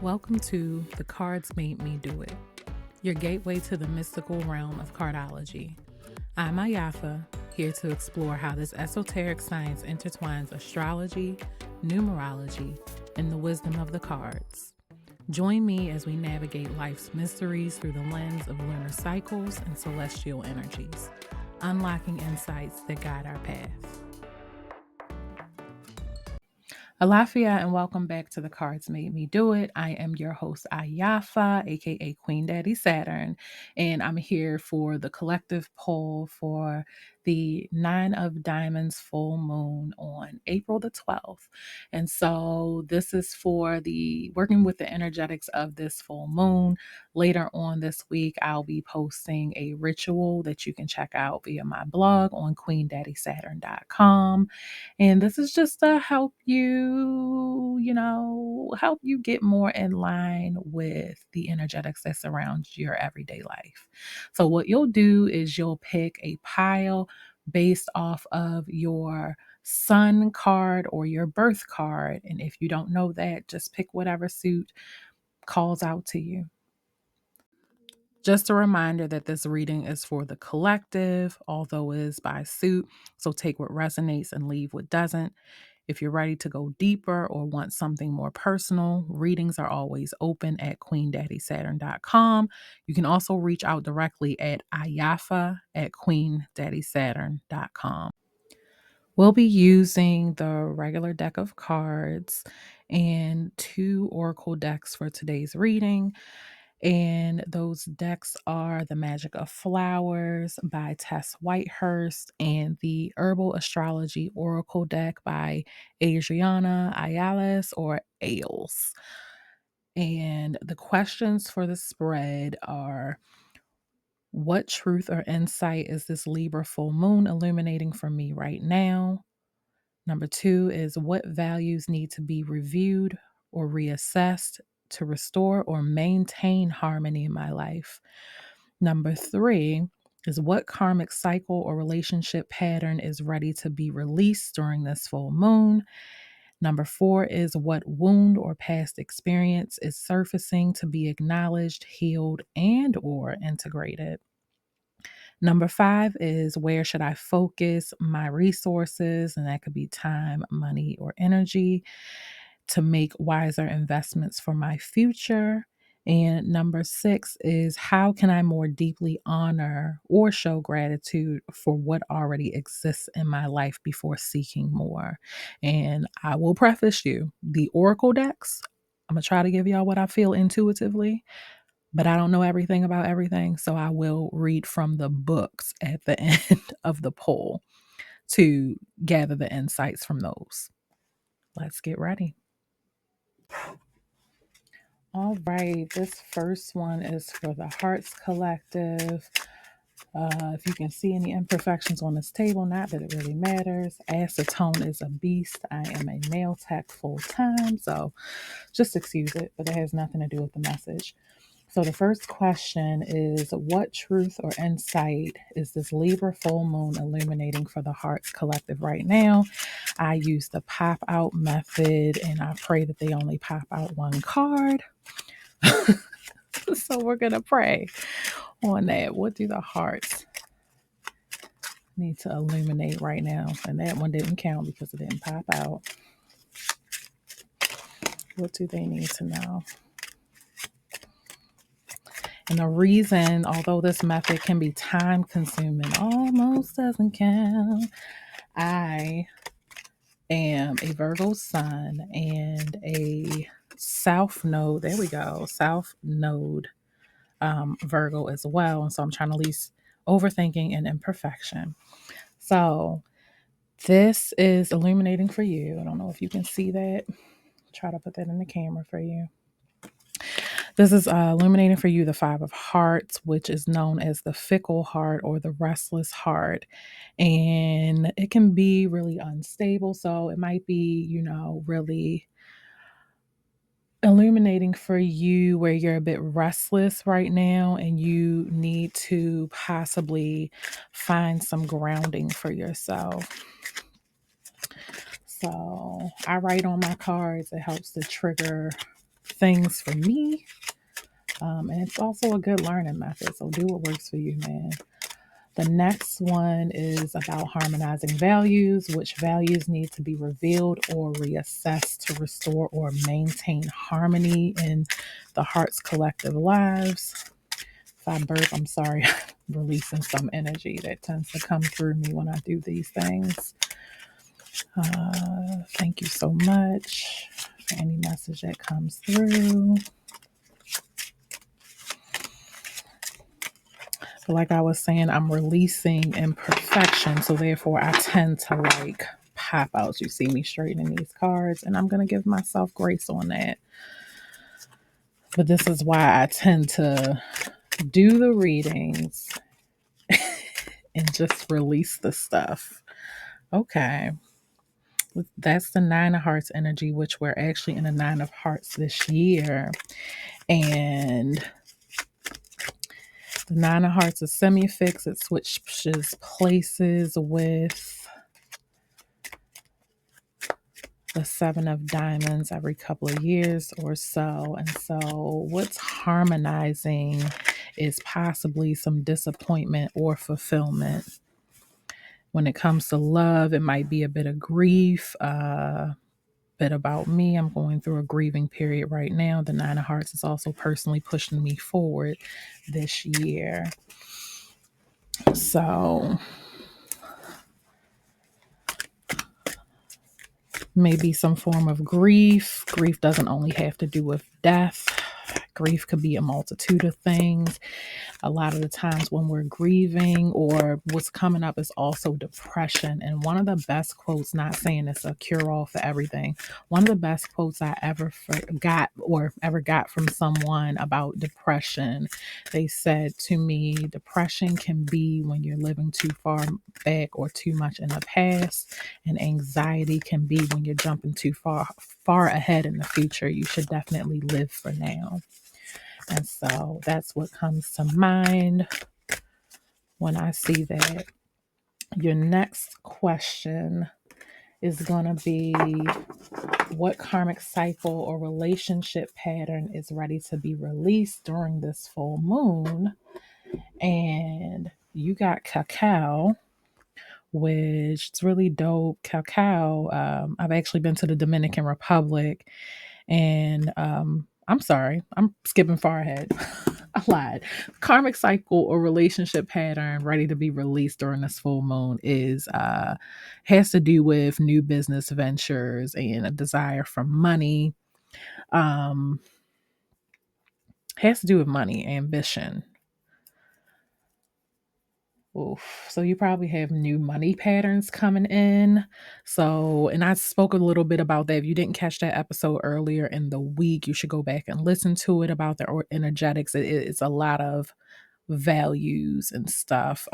Welcome to The Cards Made Me Do It, your gateway to the mystical realm of cardology. I'm Ayafa, here to explore how this esoteric science intertwines astrology, numerology, and the wisdom of the cards. Join me as we navigate life's mysteries through the lens of lunar cycles and celestial energies, unlocking insights that guide our path. Alafia, and welcome back to The Cards Made Me Do It. I am your host, Ayafa, aka Queen Daddy Saturn, and I'm here for the collective poll for the Nine of Diamonds full moon on April the 12th. And so this is for the working with the energetics of this full moon. Later on this week, I'll be posting a ritual that you can check out via my blog on queendaddysaturn.com. And this is just to help you, help you get more in line with the energetics that surrounds your everyday life. So, what you'll do is you'll pick a pile based off of your sun card or your birth card. And if you don't know that, just pick whatever suit calls out to you. Just a reminder that this reading is for the collective, although it is by suit. So take what resonates and leave what doesn't. If you're ready to go deeper or want something more personal, readings are always open at queendaddysaturn.com. You can also reach out directly at ayafa at queendaddysaturn.com. We'll be using the regular deck of cards and 2 oracle decks for today's reading. And those decks are The Magic of Flowers by Tess Whitehurst and the Herbal Astrology Oracle deck by Adriana Ayales or Ailes. And the questions for the spread are: what truth or insight is this Libra full moon illuminating for me right now? Number 2 is: what values need to be reviewed or reassessed to restore or maintain harmony in my life? Number 3 is: what karmic cycle or relationship pattern is ready to be released during this full moon? Number 4 is: what wound or past experience is surfacing to be acknowledged, healed, and or integrated? Number 5 is: where should I focus my resources? And that could be time, money, or energy to make wiser investments for my future. And number 6 is: how can I more deeply honor or show gratitude for what already exists in my life before seeking more? And I will preface you, the Oracle decks, I'm going to try to give y'all what I feel intuitively, but I don't know everything about everything. So I will read from the books at the end of the poll to gather the insights from those. Let's get ready. All right, this first one is for the Hearts Collective. If you can see any imperfections on this table, not that it really matters. Acetone is a beast. I am a nail tech full time, so just excuse it, but it has nothing to do with the message. So the first question is: what truth or insight is this Libra full moon illuminating for the Hearts Collective right now? I use the pop out method, and I pray that they only pop out one card. So we're going to pray on that. What do the hearts need to illuminate right now? And that one didn't count because it didn't pop out. What do they need to know? And the reason, although this method can be time consuming, almost doesn't count. I am a Virgo sun and a South Node. There we go. South Node Virgo as well. And so I'm trying to least overthinking and imperfection. So this is illuminating for you. I don't know if you can see that. Try to put that in the camera for you. This is illuminating for you the 5 of Hearts, which is known as the fickle heart or the restless heart. And it can be really unstable. So it might be, really illuminating for you where you're a bit restless right now and you need to possibly find some grounding for yourself. So I write on my cards. It helps to trigger things for me. And it's also a good learning method. So do what works for you, man. The next one is about harmonizing values. Which values need to be revealed or reassessed to restore or maintain harmony in the heart's collective lives? If I burp, I'm sorry, releasing some energy that tends to come through me when I do these things. Thank you so much for any message that comes through. So like I was saying, I'm releasing imperfection. So therefore I tend to like pop out. You see me straightening these cards, and I'm going to give myself grace on that. But this is why I tend to do the readings and just release the stuff. Okay. That's the Nine of Hearts energy, which we're actually in the Nine of Hearts this year. And the Nine of Hearts is semi-fixed. It switches places with the Seven of Diamonds every couple of years or so. And so what's harmonizing is possibly some disappointment or fulfillment. When it comes to love, it might be a bit of grief, bit about me. I'm going through a grieving period right now. The Nine of Hearts is also personally pushing me forward this year. So maybe some form of grief. Grief doesn't only have to do with death. Grief could be a multitude of things. A lot of the times when we're grieving, or what's coming up is also depression. And one of the best quotes, not saying it's a cure-all for everything, one of the best quotes I ever got from someone about depression, they said to me, depression can be when you're living too far back or too much in the past, and anxiety can be when you're jumping too far ahead in the future. You should definitely live for now. And so that's what comes to mind when I see that. Your next question is going to be, what karmic cycle or relationship pattern is ready to be released during this full moon? And you got cacao, which is really dope. Cacao, I've actually been to the Dominican Republic, and I'm sorry, I'm skipping far ahead. I lied. Karmic cycle or relationship pattern ready to be released during this full moon is has to do with new business ventures and a desire for money. Um, has to do with money, ambition. Oof. So you probably have new money patterns coming in. So, and I spoke a little bit about that. If you didn't catch that episode earlier in the week, you should go back and listen to it about the energetics. It's a lot of values and stuff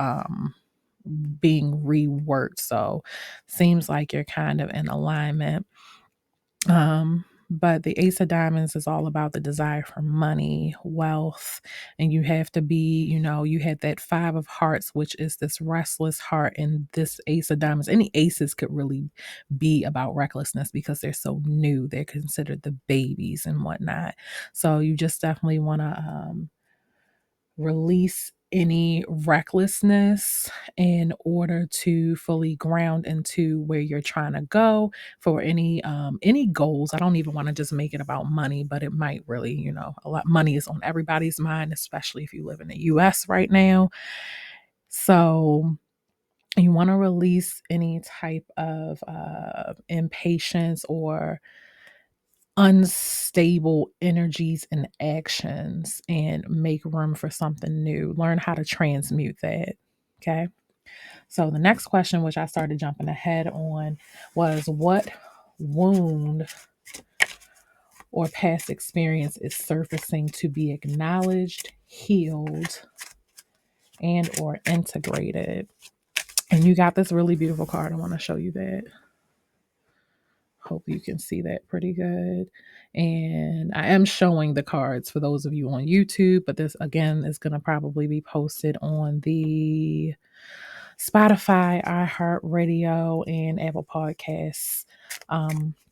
being reworked. So seems like you're kind of in alignment. But the Ace of Diamonds is all about the desire for money, wealth, and you have to be, you had that Five of Hearts, which is this restless heart, and this Ace of Diamonds. Any aces could really be about recklessness because they're so new. They're considered the babies and whatnot. So you just definitely want to release any recklessness in order to fully ground into where you're trying to go for any goals. I don't even want to just make it about money, but it might really, a lot money is on everybody's mind, especially if you live in the US right now. So you want to release any type of impatience or unstable energies and actions and make room for something new. Learn how to transmute that. Okay. So the next question, which I started jumping ahead on, was what wound or past experience is surfacing to be acknowledged, healed, and or integrated? And you got this really beautiful card. I want to show you that. Hope you can see that pretty good. And I am showing the cards for those of you on YouTube, but this again is going to probably be posted on the Spotify, iHeartRadio, and Apple Podcasts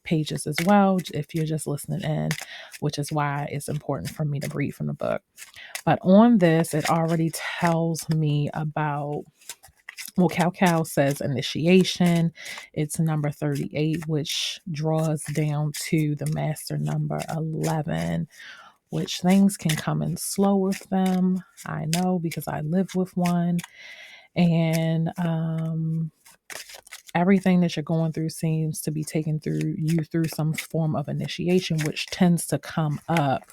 pages as well, if you're just listening in, which is why it's important for me to read from the book. But on this, it already tells me about, well, Cow says initiation. It's number 38, which draws down to the master number 11, which things can come in slow with them. I know because I live with one. And everything that you're going through seems to be taken through you through some form of initiation, which tends to come up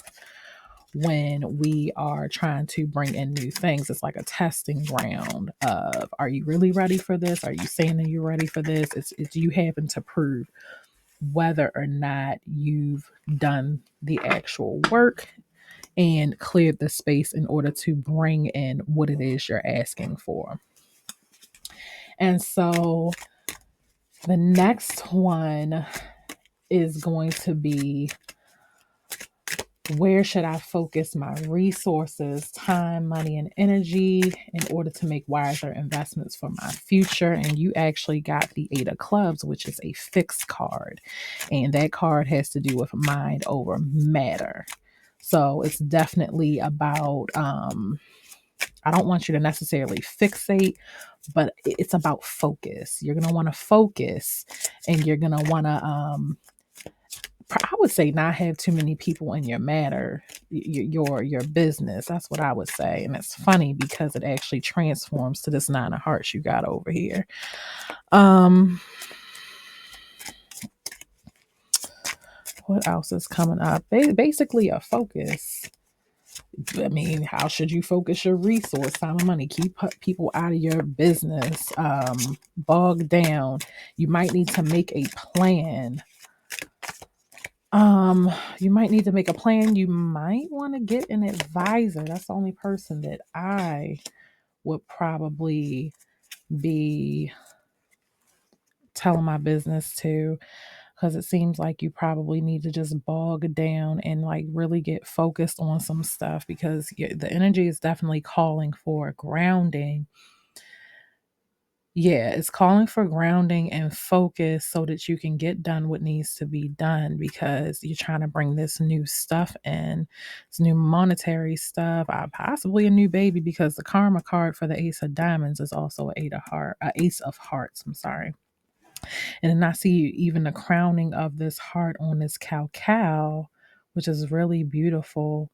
when we are trying to bring in new things. It's like a testing ground of, are you really ready for this? Are you saying that you're ready for this? It's you having to prove whether or not you've done the actual work and cleared the space in order to bring in what it is you're asking for. And so the next one is going to be, where should I focus my resources, time, money, and energy in order to make wiser investments for my future? And you actually got the Eight of Clubs, which is a fixed card. And that card has to do with mind over matter. So it's definitely about, I don't want you to necessarily fixate, but it's about focus. You're going to want to focus, and you're going to want to, I would say, not have too many people in your matter, your business. That's what I would say. And it's funny because it actually transforms to this Nine of Hearts you got over here. What else is coming up? Basically a focus. I mean, how should you focus your resource, time, and money? Keep people out of your business. Bogged down. You might need to make a plan. You might need to make a plan. You might want to get an advisor. That's the only person that I would probably be telling my business to, because it seems like you probably need to just bog down and like really get focused on some stuff, because the energy is definitely calling for grounding. Yeah, it's calling for grounding and focus so that you can get done what needs to be done, because you're trying to bring this new stuff in, this new monetary stuff, possibly a new baby, because the karma card for the Ace of Diamonds is also Ace of Hearts. I'm sorry. And then I see even the crowning of this heart on this cow, which is really beautiful.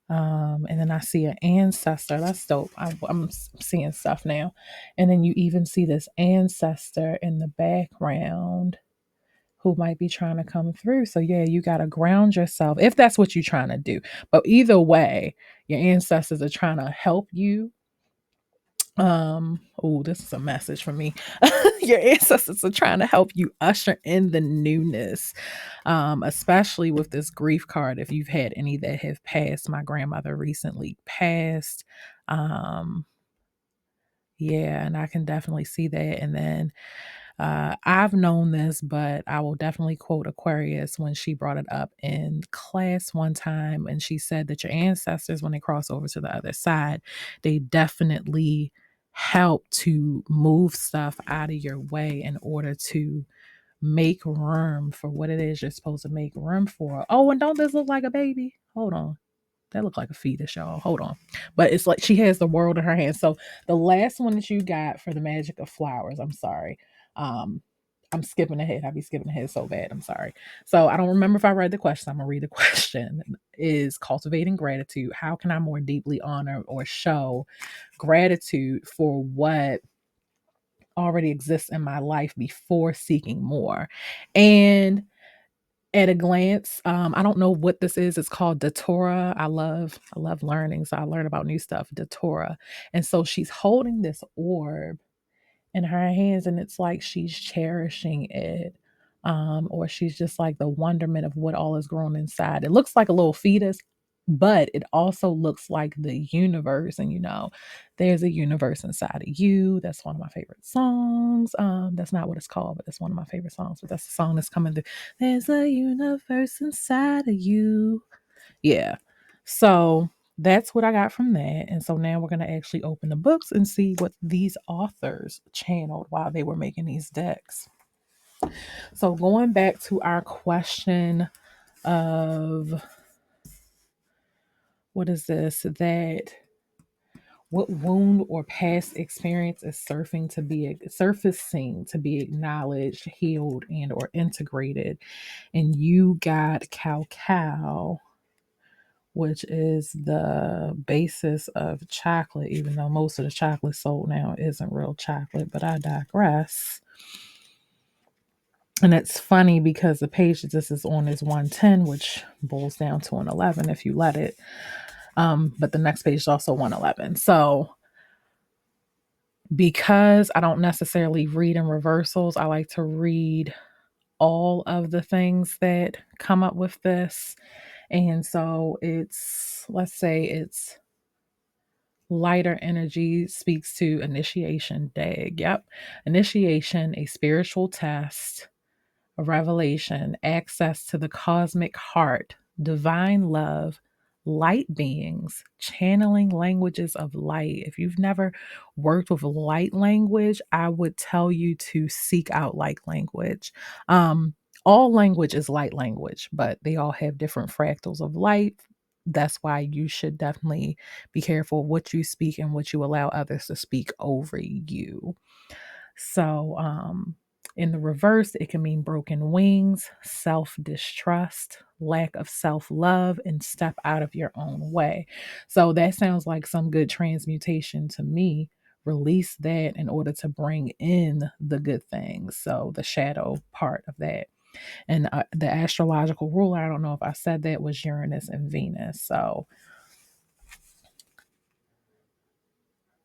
And then I see an ancestor. That's dope. I'm seeing stuff now. And then you even see this ancestor in the background who might be trying to come through. So yeah, you got to ground yourself if that's what you're trying to do. But either way, your ancestors are trying to help you. Oh, this is a message for me. Your ancestors are trying to help you usher in the newness, especially with this grief card. If you've had any that have passed, my grandmother recently passed. um yeah, and I can definitely see that. And then I've known this, but I will definitely quote Aquarius when she brought it up in class one time. And she said that your ancestors, when they cross over to the other side, they definitely help to move stuff out of your way in order to make room for what it is you're supposed to make room for. Oh, and don't this look like a baby? Hold on. That looked like a fetus, y'all. Hold on. But it's like she has the world in her hands. So the last one that you got for the magic of flowers, I'm sorry. Um, I'm skipping ahead. I be skipping ahead so bad. I'm sorry. So I don't remember if I read the question. I'm gonna read the question. Is cultivating gratitude. How can I more deeply honor or show gratitude for what already exists in my life before seeking more? And at a glance, I don't know what this is. It's called Datura. I love learning, so I learn about new stuff. Datura, and so she's holding this orb in her hands, and it's like she's cherishing it, or she's just like the wonderment of what all is grown inside. It looks like a little fetus, but it also looks like the universe. And there's a universe inside of you. That's one of my favorite songs. That's not what it's called, but it's one of my favorite songs. But that's the song that's coming through. There's a universe inside of you. Yeah. So that's what I got from that. And so now we're going to actually open the books and see what these authors channeled while they were making these decks. So going back to our question of what is this? That what wound or past experience is surfacing to be acknowledged, healed, and or integrated? And you got cacao, which is the basis of chocolate, even though most of the chocolate sold now isn't real chocolate, but I digress. And it's funny because the page that this is on is 110, which boils down to an 11 if you let it. But the next page is also 111. So because I don't necessarily read in reversals, I like to read all of the things that come up with this. And so it's, let's say it's lighter energy speaks to initiation day. Yep. Initiation, a spiritual test, a revelation, access to the cosmic heart, divine love, light beings, channeling languages of light. If you've never worked with light language, I would tell you to seek out light language. All language is light language, but they all have different fractals of light. That's why you should definitely be careful what you speak and what you allow others to speak over you. So, in the reverse, it can mean broken wings, self distrust, lack of self love, and step out of your own way. So, that sounds like some good transmutation to me. Release that in order to bring in the good things. So, the shadow part of that. And the astrological ruler, I don't know if I said that, was Uranus and Venus. So,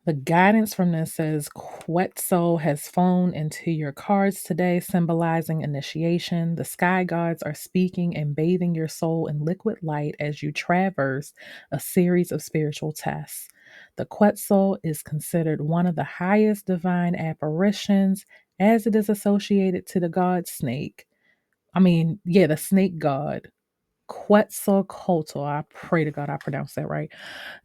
the guidance from this says Quetzal has flown into your cards today, symbolizing initiation. The sky gods are speaking and bathing your soul in liquid light as you traverse a series of spiritual tests. The Quetzal is considered one of the highest divine apparitions as it is associated to the god snake. The snake god, Quetzalcoatl. I pray to God I pronounced that right.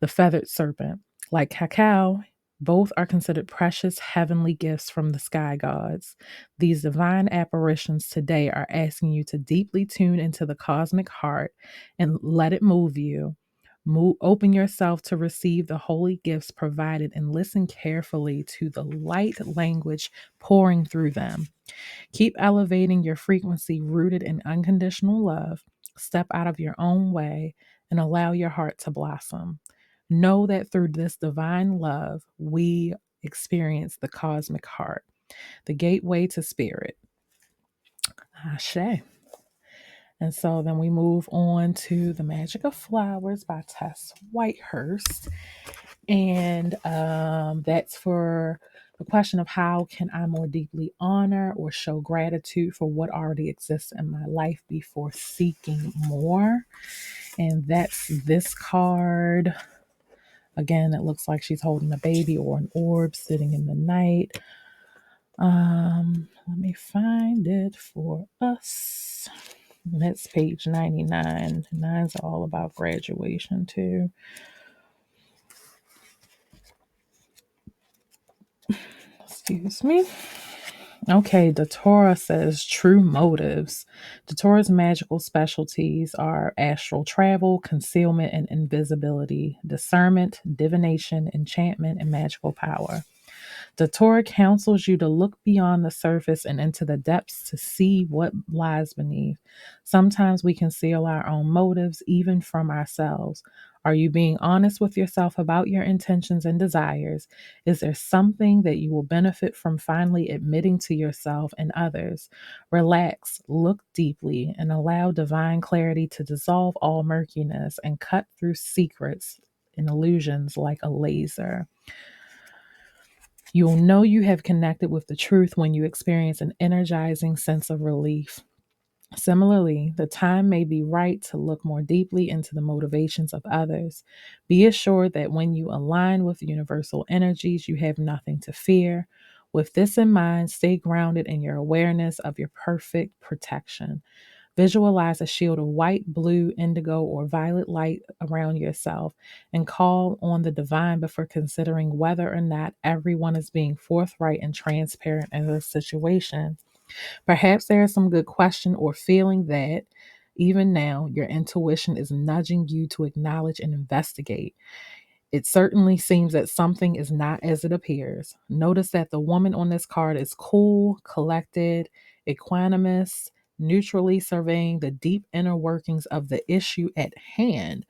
The feathered serpent. Like cacao, both are considered precious heavenly gifts from the sky gods. These divine apparitions today are asking you to deeply tune into the cosmic heart and let it move you. Open yourself to receive the holy gifts provided and listen carefully to the light language pouring through them. Keep elevating your frequency rooted in unconditional love. Step out of your own way and allow your heart to blossom. Know that through this divine love, we experience the cosmic heart, the gateway to spirit. Ashe. And so then we move on to The Magic of Flowers by Tess Whitehurst. And that's for the question of how can I more deeply honor or show gratitude for what already exists in my life before seeking more. And that's this card. Again, it looks like she's holding a baby or an orb sitting in the night. Let me find it for us. That's page 99. Nines are all about graduation too. Excuse me. Okay, Datora says true motives. Datora's magical specialties are astral travel, concealment and invisibility, discernment, divination, enchantment, and magical power. Datora counsels you to look beyond the surface and into the depths to see what lies beneath. Sometimes we conceal our own motives, even from ourselves. Are you being honest with yourself about your intentions and desires? Is there something that you will benefit from finally admitting to yourself and others? Relax, look deeply, and allow divine clarity to dissolve all murkiness and cut through secrets and illusions like a laser. You'll know you have connected with the truth when you experience an energizing sense of relief. Similarly, the time may be right to look more deeply into the motivations of others. Be assured that when you align with universal energies, you have nothing to fear. With this in mind, stay grounded in your awareness of your perfect protection. Visualize a shield of white, blue, indigo, or violet light around yourself and call on the divine before considering whether or not everyone is being forthright and transparent in this situation. Perhaps there is some good question or feeling that even now your intuition is nudging you to acknowledge and investigate. It certainly seems that something is not as it appears. Notice that the woman on this card is cool, collected, equanimous, neutrally surveying the deep inner workings of the issue at hand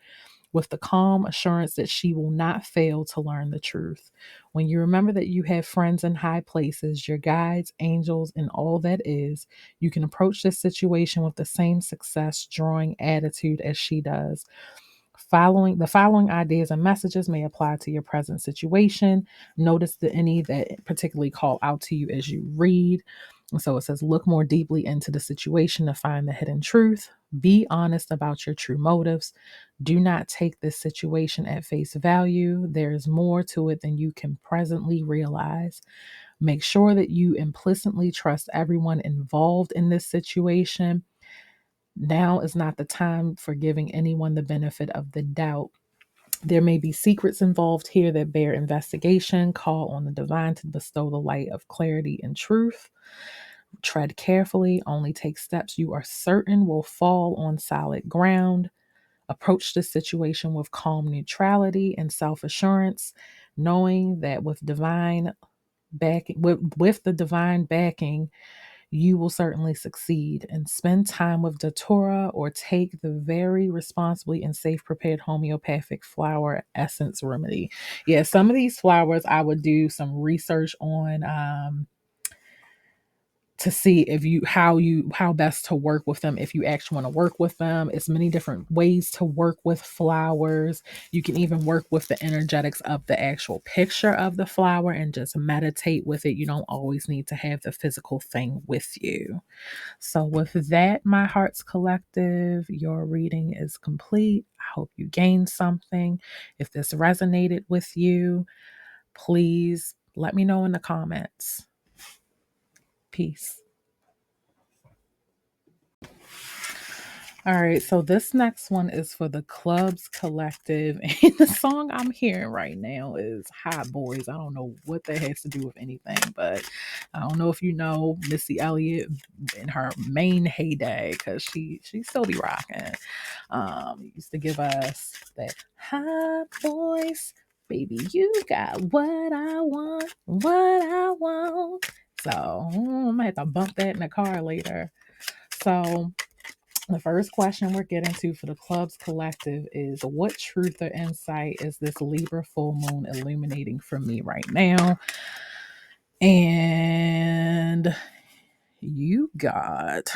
with the calm assurance that she will not fail to learn the truth. When you remember that you have friends in high places, your guides, angels, and all that is, you can approach this situation with the same success drawing attitude as she does. Following ideas and messages may apply to your present situation. Notice the any that particularly call out to you as you read. And so it says, look more deeply into the situation to find the hidden truth. Be honest about your true motives. Do not take this situation at face value. There is more to it than you can presently realize. Make sure that you implicitly trust everyone involved in this situation. Now is not the time for giving anyone the benefit of the doubt. There may be secrets involved here that bear investigation. Call on the divine to bestow the light of clarity and truth. Tread carefully. Only take steps you are certain will fall on solid ground. Approach the situation with calm neutrality and self-assurance, knowing that with the divine backing, you will certainly succeed. And spend time with Datura or take the very responsibly and safe prepared homeopathic flower essence remedy. Yeah, some of these flowers I would do some research on, to see if how best to work with them if you actually want to work with them. It's many different ways to work with flowers. You can even work with the energetics of the actual picture of the flower and just meditate with it. You don't always need to have the physical thing with you. So with that, my heart's collective, your reading is complete. I hope you gained something. If this resonated with you, please let me know in the comments. Peace. All right, so this next one is for the Clubs Collective, and the song I'm hearing right now is Hot Boys. I don't know what that has to do with anything, but I don't know if you know Missy Elliott in her main heyday, because she still be rocking. Used to give us that hot voice, baby, you got what I want, what I want. So I might have to bump that in the car later. So the first question we're getting to for the Clubs Collective is, what truth or insight is this Libra full moon illuminating for me right now? And you got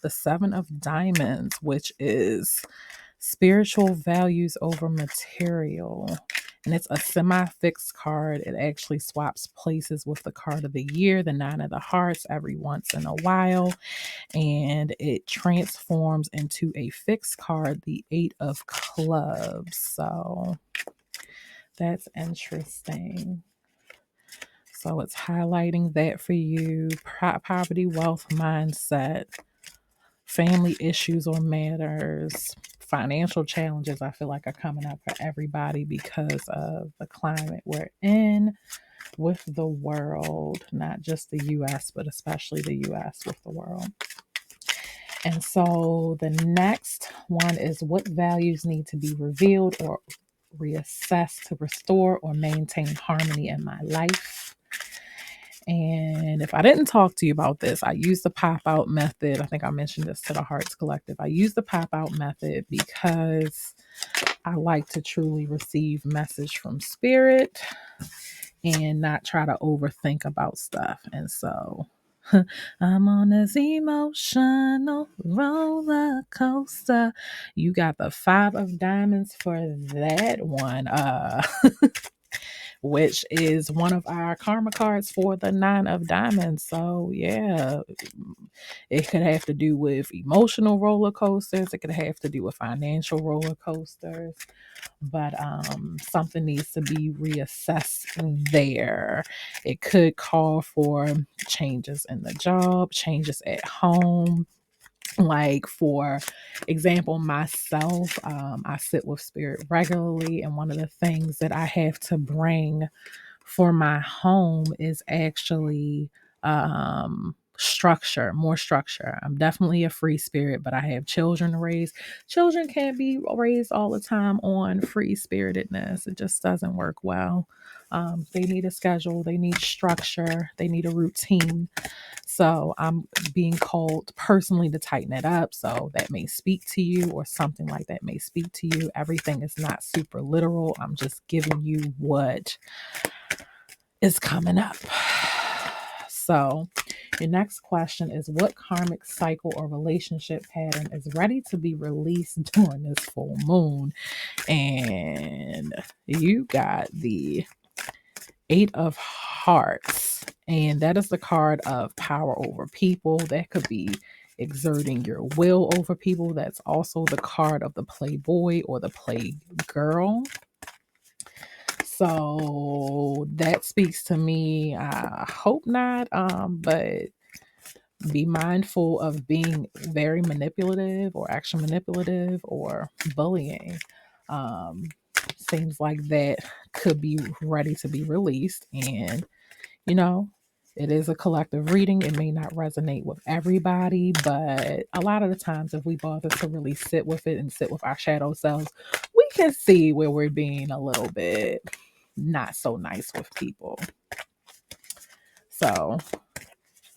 the Seven of Diamonds, which is spiritual values over material. And it's a semi-fixed card. It actually swaps places with the card of the year, the Nine of the Hearts, every once in a while. And it transforms into a fixed card, the Eight of Clubs. So that's interesting. So it's highlighting that for you. Poverty, wealth, mindset, family issues or matters, financial challenges, I feel like are coming up for everybody because of the climate we're in with the world, not just the US, but especially the US with the world. And so the next one is, what values need to be revealed or reassessed to restore or maintain harmony in my life? And if I didn't talk to you about this, I use the pop out method. I think I mentioned this to the Hearts Collective. I use the pop out method because I like to truly receive message from spirit and not try to overthink about stuff. And so I'm on this emotional roller coaster. You got the Five of Diamonds for that one. Which is one of our karma cards for the Nine of Diamonds. So yeah, it could have to do with emotional roller coasters. It could have to do with financial roller coasters. But something needs to be reassessed there. It could call for changes in the job, changes at home, Like, for example, myself, I sit with spirit regularly, and one of the things that I have to bring for my home is actually structure, more structure. I'm definitely a free spirit, but I have children to raise. Children can't be raised all the time on free spiritedness. It just doesn't work well. They need a schedule, they need structure, they need a routine. So I'm being called personally to tighten it up. So that may speak to you, or something like that may speak to you. Everything is not super literal. I'm just giving you what is coming up. So your next question is, what karmic cycle or relationship pattern is ready to be released during this full moon? And you got the Eight of Hearts, and that is the card of power over people. That could be exerting your will over people. That's also the card of the playboy or the playgirl. So that speaks to me. I hope not, but be mindful of being very manipulative, or action manipulative, or bullying. Um, Seems like that could be ready to be released. And, you know, it is a collective reading. It may not resonate with everybody, but a lot of the times, if we bother to really sit with it and sit with our shadow selves, we can see where we're being a little bit not so nice with people. So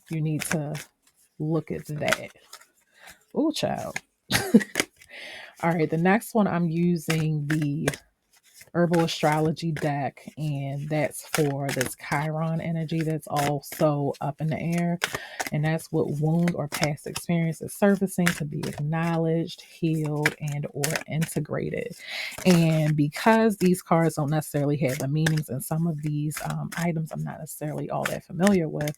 you need to look at that. Oh, child. All right, the next one, I'm using the herbal astrology deck, and that's for this Chiron energy that's also up in the air, and that's what wound or past experience is surfacing to be acknowledged, healed, and or integrated. And because these cards don't necessarily have the meanings, and some of these items I'm not necessarily all that familiar with,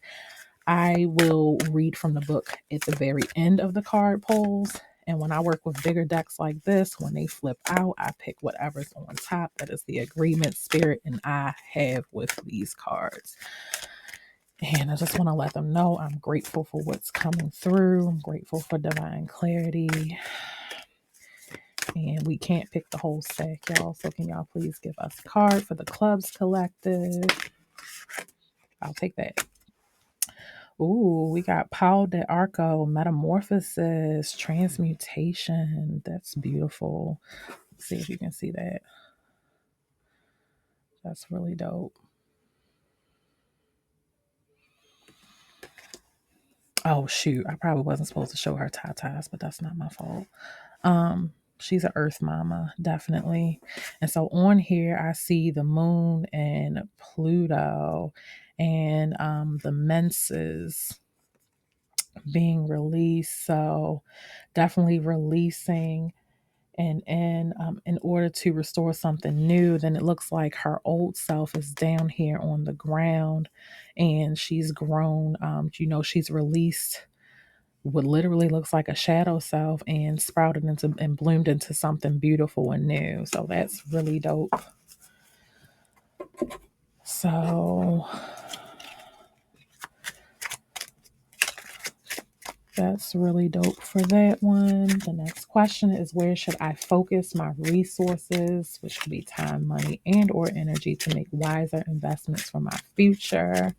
I will read from the book at the very end of the card pulls. And when I work with bigger decks like this, when they flip out, I pick whatever's on top. That is the agreement, spirit, and I have with these cards. And I just want to let them know I'm grateful for what's coming through. I'm grateful for divine clarity. And we can't pick the whole stack, y'all. So can y'all please give us a card for the Clubs Collective? I'll take that. Ooh, we got Paul de Arco, Metamorphosis, Transmutation. That's beautiful. Let's see if you can see that. That's really dope. Oh, shoot. I probably wasn't supposed to show her tatas, but that's not my fault. She's an earth mama, definitely. And so on here, I see the moon and Pluto, and the menses being released. So definitely releasing, and in order to restore something new. Then it looks like her old self is down here on the ground, and she's grown. She's released what literally looks like a shadow self, and sprouted into and bloomed into something beautiful and new. So that's really dope. So that's really dope for that one. The next question is, where should I focus my resources, which could be time, money, and or energy, to make wiser investments for my future?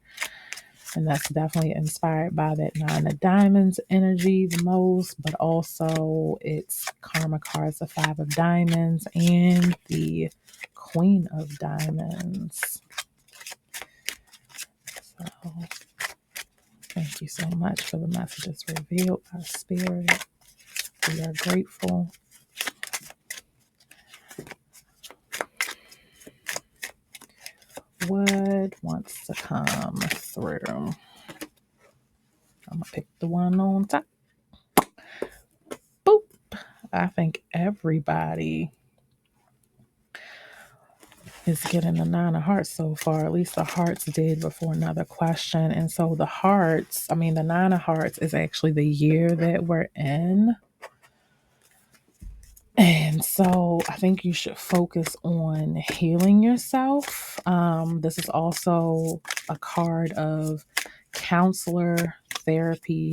And that's definitely inspired by that Nine of Diamonds energy the most, but also it's karma cards, the Five of Diamonds and the Queen of Diamonds. So thank you so much for the messages revealed by Spirit. We are grateful. What wants to come through? I'm going to pick the one on top. Boop. I think everybody is getting the Nine of Hearts so far. At least the hearts did before another question. And so the Nine of Hearts is actually the year that we're in. And so I think you should focus on healing yourself. This is also a card of counselor, therapy,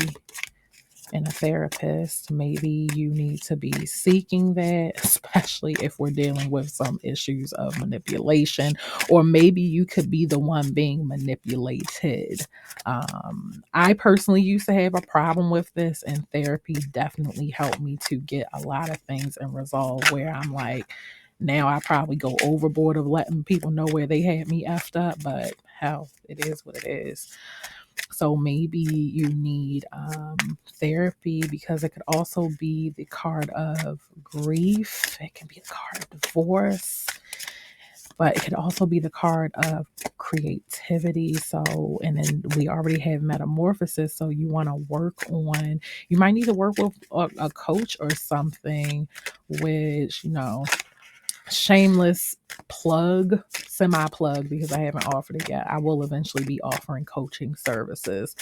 and a therapist. Maybe you need to be seeking that, especially if we're dealing with some issues of manipulation, or maybe you could be the one being manipulated. I personally used to have a problem with this, and therapy definitely helped me to get a lot of things and resolve where I'm like, now I probably go overboard of letting people know where they had me effed up, but hell, it is what it is. So maybe you need therapy, because it could also be the card of grief. It can be the card of divorce, but it could also be the card of creativity. So, and then we already have metamorphosis. So you want to work on, you might need to work with a coach or something, which, shameless plug, semi plug, because I haven't offered it yet. I will eventually be offering coaching services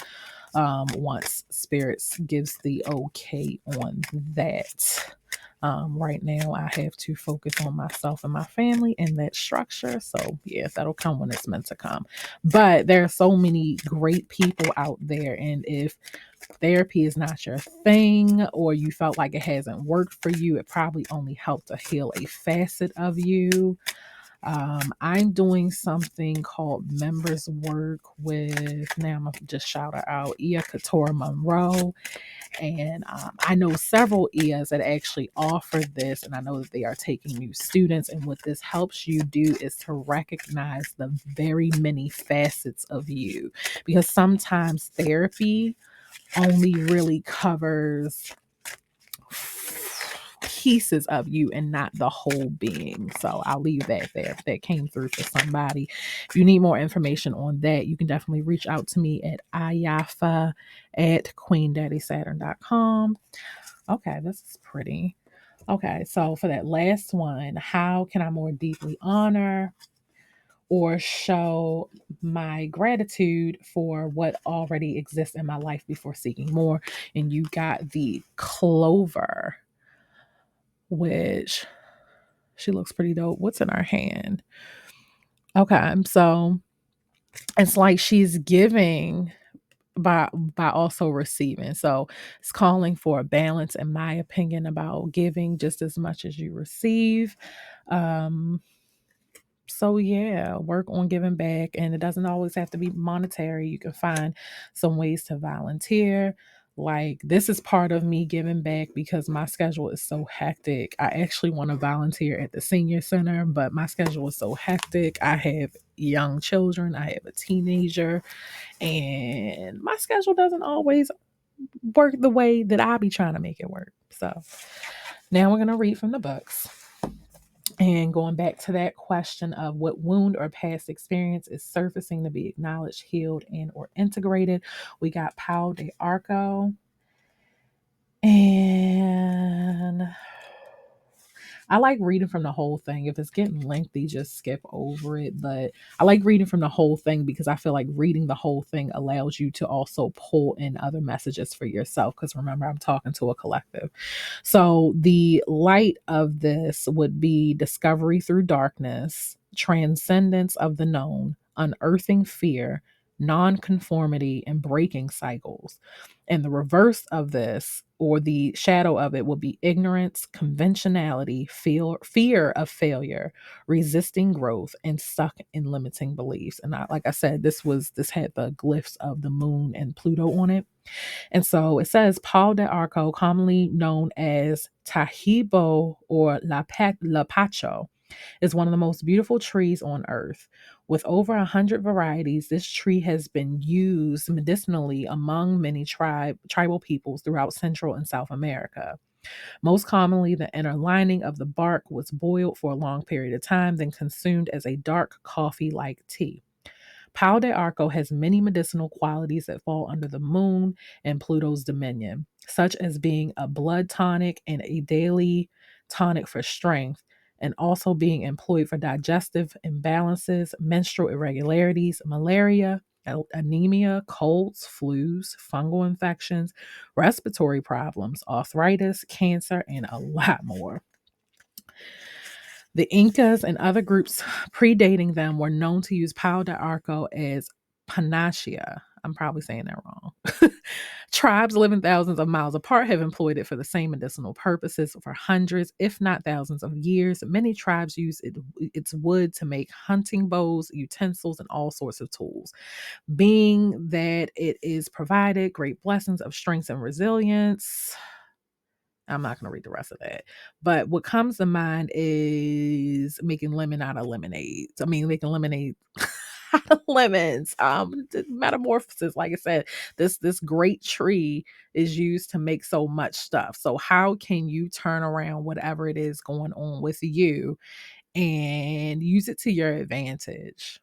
once spirits gives the okay on that. Right now, I have to focus on myself and my family and that structure. So, yeah, that'll come when it's meant to come. But there are so many great people out there. And if therapy is not your thing, or you felt like it hasn't worked for you, it probably only helped to heal a facet of you. I'm doing something called members work with, now I'm going to just shout her out, Ia Couture Monroe. And I know several EAs that actually offer this, and I know that they are taking new students. And what this helps you do is to recognize the very many facets of you, because sometimes therapy only really covers pieces of you and not the whole being. So I'll leave that there if that came through for somebody. If you need more information on that, you can definitely reach out to me at ayafa at queendaddysaturn.com. Okay, this is pretty. Okay, so for that last one, how can I more deeply honor or show my gratitude for what already exists in my life before seeking more? And you got the clover, which she looks pretty dope. What's in her hand? Okay, so it's like she's giving by also receiving. So it's calling for a balance, in my opinion, about giving just as much as you receive. Um, So yeah, work on giving back, and it doesn't always have to be monetary. You can find some ways to volunteer. Like, this is part of me giving back because my schedule is so hectic. I actually want to volunteer at the senior center, but my schedule is so hectic. I have young children, I have a teenager, and my schedule doesn't always work the way that I be trying to make it work. So now we're going to read from the books. And going back to that question of what wound or past experience is surfacing to be acknowledged, healed, and or integrated, we got Pau de Arco. And I like reading from the whole thing. If it's getting lengthy, just skip over it. But I like reading from the whole thing because I feel like reading the whole thing allows you to also pull in other messages for yourself. Because remember, I'm talking to a collective. So the light of this would be discovery through darkness, transcendence of the known, unearthing fear, nonconformity, and breaking cycles. And the reverse of this, or the shadow of it, will be ignorance, conventionality, fear of failure, resisting growth, and stuck in limiting beliefs. And like I said, this had the glyphs of the moon and Pluto on it. And so it says Paul de Arco, commonly known as Tahibo or Lapacho, is one of the most beautiful trees on earth. With over 100 varieties, this tree has been used medicinally among many tribal peoples throughout Central and South America. Most commonly, the inner lining of the bark was boiled for a long period of time, then consumed as a dark coffee like tea. Pau de Arco has many medicinal qualities that fall under the moon and Pluto's dominion, such as being a blood tonic and a daily tonic for strength, and also being employed for digestive imbalances, menstrual irregularities, malaria, anemia, colds, flus, fungal infections, respiratory problems, arthritis, cancer, and a lot more. The Incas and other groups predating them were known to use pau de arco as panacea. I'm probably saying that wrong. Tribes living thousands of miles apart have employed it for the same medicinal purposes for hundreds, if not thousands of years. Many tribes use its wood to make hunting bows, utensils, and all sorts of tools. Being that it is provided great blessings of strength and resilience. I'm not going to read the rest of that. But what comes to mind is making lemon out of lemonade. I mean, making lemonade out of lemons. The metamorphosis, like I said, this great tree is used to make so much stuff. So how can you turn around whatever it is going on with you and use it to your advantage?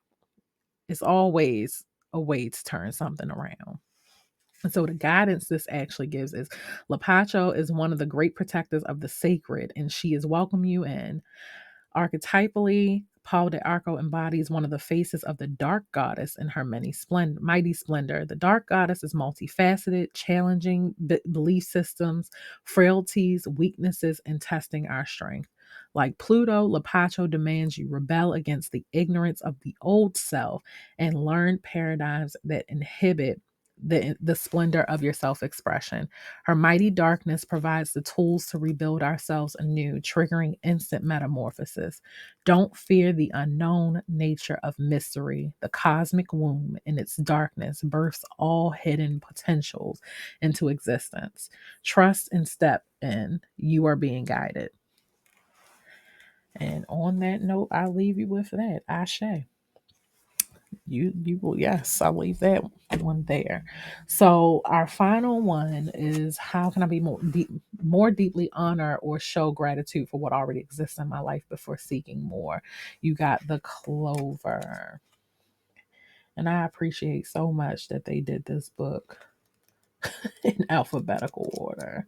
It's always a way to turn something around. And so the guidance this actually gives is Lapacho is one of the great protectors of the sacred, and she is welcome you in. Archetypally, Paul de Arco embodies one of the faces of the dark goddess in her mighty splendor. The dark goddess is multifaceted, challenging belief systems, frailties, weaknesses, and testing our strength. Like Pluto, Lapacho demands you rebel against the ignorance of the old self and learn paradigms that inhibit the splendor of your self expression. Her mighty darkness provides the tools to rebuild ourselves anew, triggering instant metamorphosis. Don't fear the unknown nature of mystery. The cosmic womb, in its darkness, births all hidden potentials into existence. Trust and step in. You are being guided. And on that note, I'll leave you with that. Ashe. You will, yes, I'll leave that one there. So our final one is, how can I be more deeply honor or show gratitude for what already exists in my life before seeking more? You got the clover. And I appreciate so much that they did this book in alphabetical order.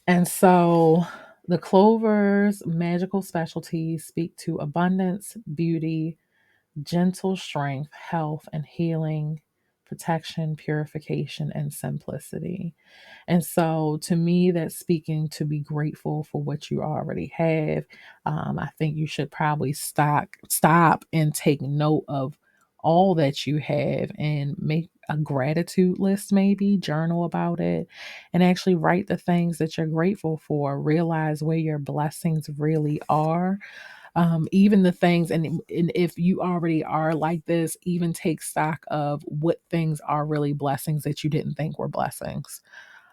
And so the clover's magical specialties speak to abundance, beauty, gentle strength, health, and healing, protection, purification, and simplicity. And so, to me, that's speaking to be grateful for what you already have. I think you should probably stop, and take note of all that you have and make a gratitude list, maybe journal about it, and actually write the things that you're grateful for. Realize where your blessings really are, even the things, and if you already are like this, even take stock of what things are really blessings that you didn't think were blessings.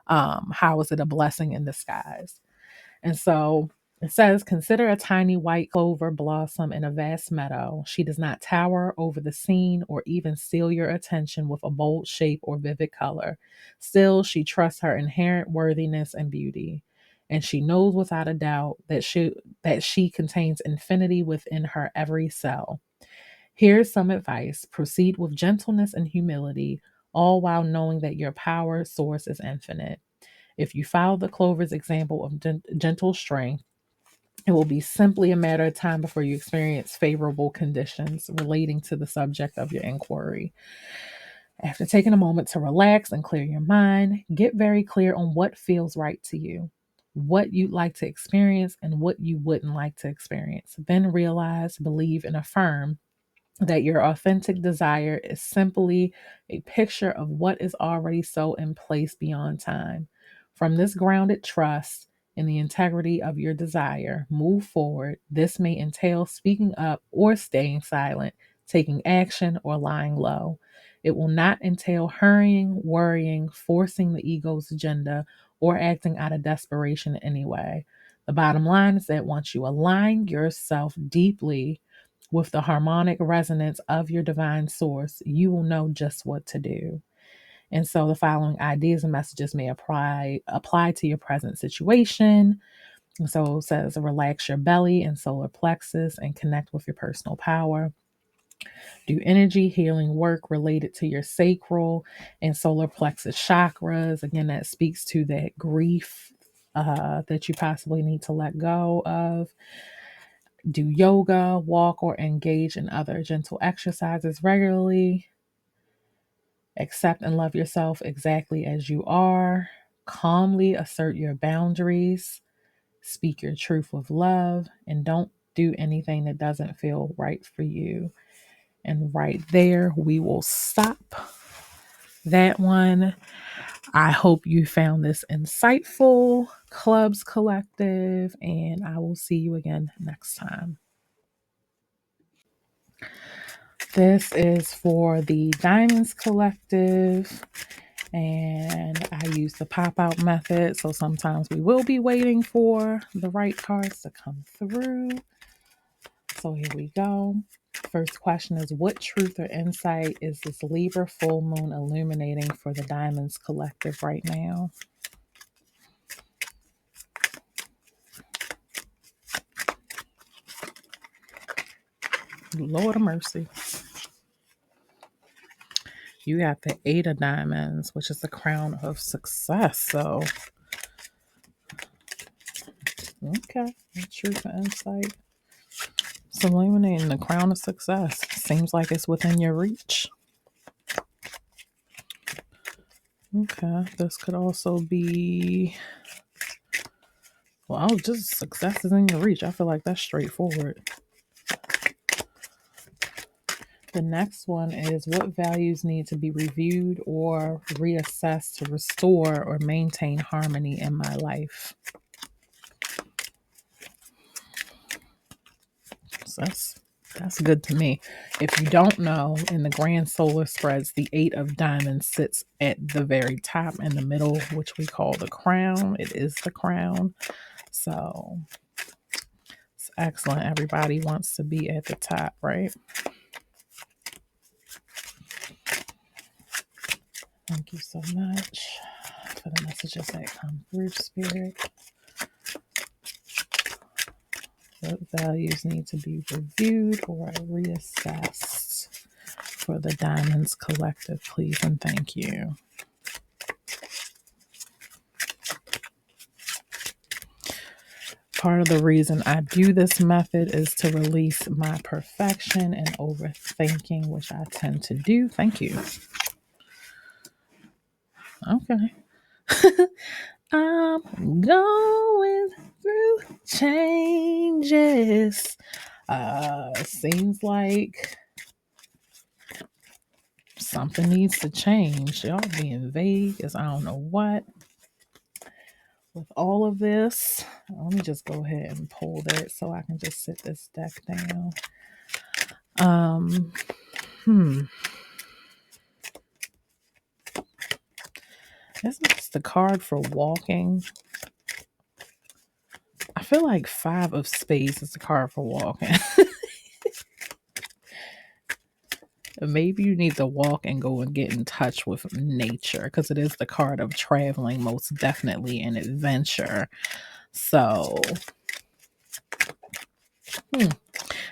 How is it a blessing in disguise? And so it says, consider a tiny white clover blossom in a vast meadow. She does not tower over the scene or even steal your attention with a bold shape or vivid color. Still, she trusts her inherent worthiness and beauty. And she knows without a doubt that she contains infinity within her every cell. Here's some advice. Proceed with gentleness and humility, all while knowing that your power source is infinite. If you follow the clover's example of gentle strength, it will be simply a matter of time before you experience favorable conditions relating to the subject of your inquiry. After taking a moment to relax and clear your mind, get very clear on what feels right to you, what you'd like to experience, and what you wouldn't like to experience. Then realize, believe, and affirm that your authentic desire is simply a picture of what is already so in place beyond time. From this grounded trust in the integrity of your desire, move forward. This may entail speaking up or staying silent, taking action or lying low. It will not entail hurrying, worrying, forcing the ego's agenda, or acting out of desperation anyway. The bottom line is that once you align yourself deeply with the harmonic resonance of your divine source, you will know just what to do. And so the following ideas and messages may apply to your present situation. And so it says, relax your belly and solar plexus and connect with your personal power. Do energy healing work related to your sacral and solar plexus chakras. Again, that speaks to that grief that you possibly need to let go of. Do yoga, walk, or engage in other gentle exercises regularly. Accept and love yourself exactly as you are. Calmly assert your boundaries. Speak your truth with love. And don't do anything that doesn't feel right for you. And right there, we will stop that one. I hope you found this insightful, Clubs Collective, and I will see you again next time. This is for the Diamonds Collective, and I use the pop out method. So sometimes we will be waiting for the right cards to come through. So here we go. First question is, what truth or insight is this Libra full moon illuminating for the Diamonds Collective right now? Lord of mercy. You got the Eight of Diamonds, which is the crown of success. So, okay. Truth or insight. It's illuminating the crown of success. Seems like it's within your reach. Okay. This could also be, well, just success is in your reach. I feel like that's straightforward. The next one is, what values need to be reviewed or reassessed to restore or maintain harmony in my life? So that's good to me. If you don't know, in the grand solar spreads, the Eight of Diamonds sits at the very top in the middle, which we call the crown. It is the crown. So it's excellent. Everybody wants to be at the top, right? Thank you so much for the messages that come through, Spirit. What values need to be reviewed or reassessed for the Diamonds Collective, please and thank you. Part of the reason I do this method is to release my perfection and overthinking, which I tend to do. Thank you. Okay. I'm going through changes. Seems like something needs to change. Y'all being vague as I don't know what. With all of this, let me just go ahead and pull that so I can just sit this deck down. Isn't this the card for walking? I feel like Five of Spades is the card for walking. Maybe you need to walk and go and get in touch with nature, because it is the card of traveling, most definitely an adventure. So,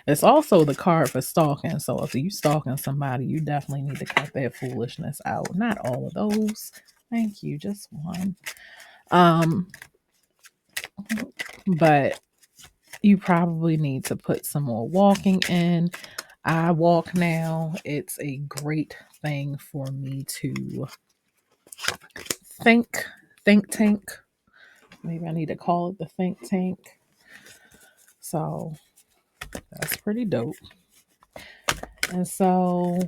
it's also the card for stalking. So if you stalking somebody, you definitely need to cut that foolishness out. Not all of those. Thank you. Just one. But you probably need to put some more walking in. I walk now. It's a great thing for me to think tank. Maybe I need to call it the think tank. So that's pretty dope. And so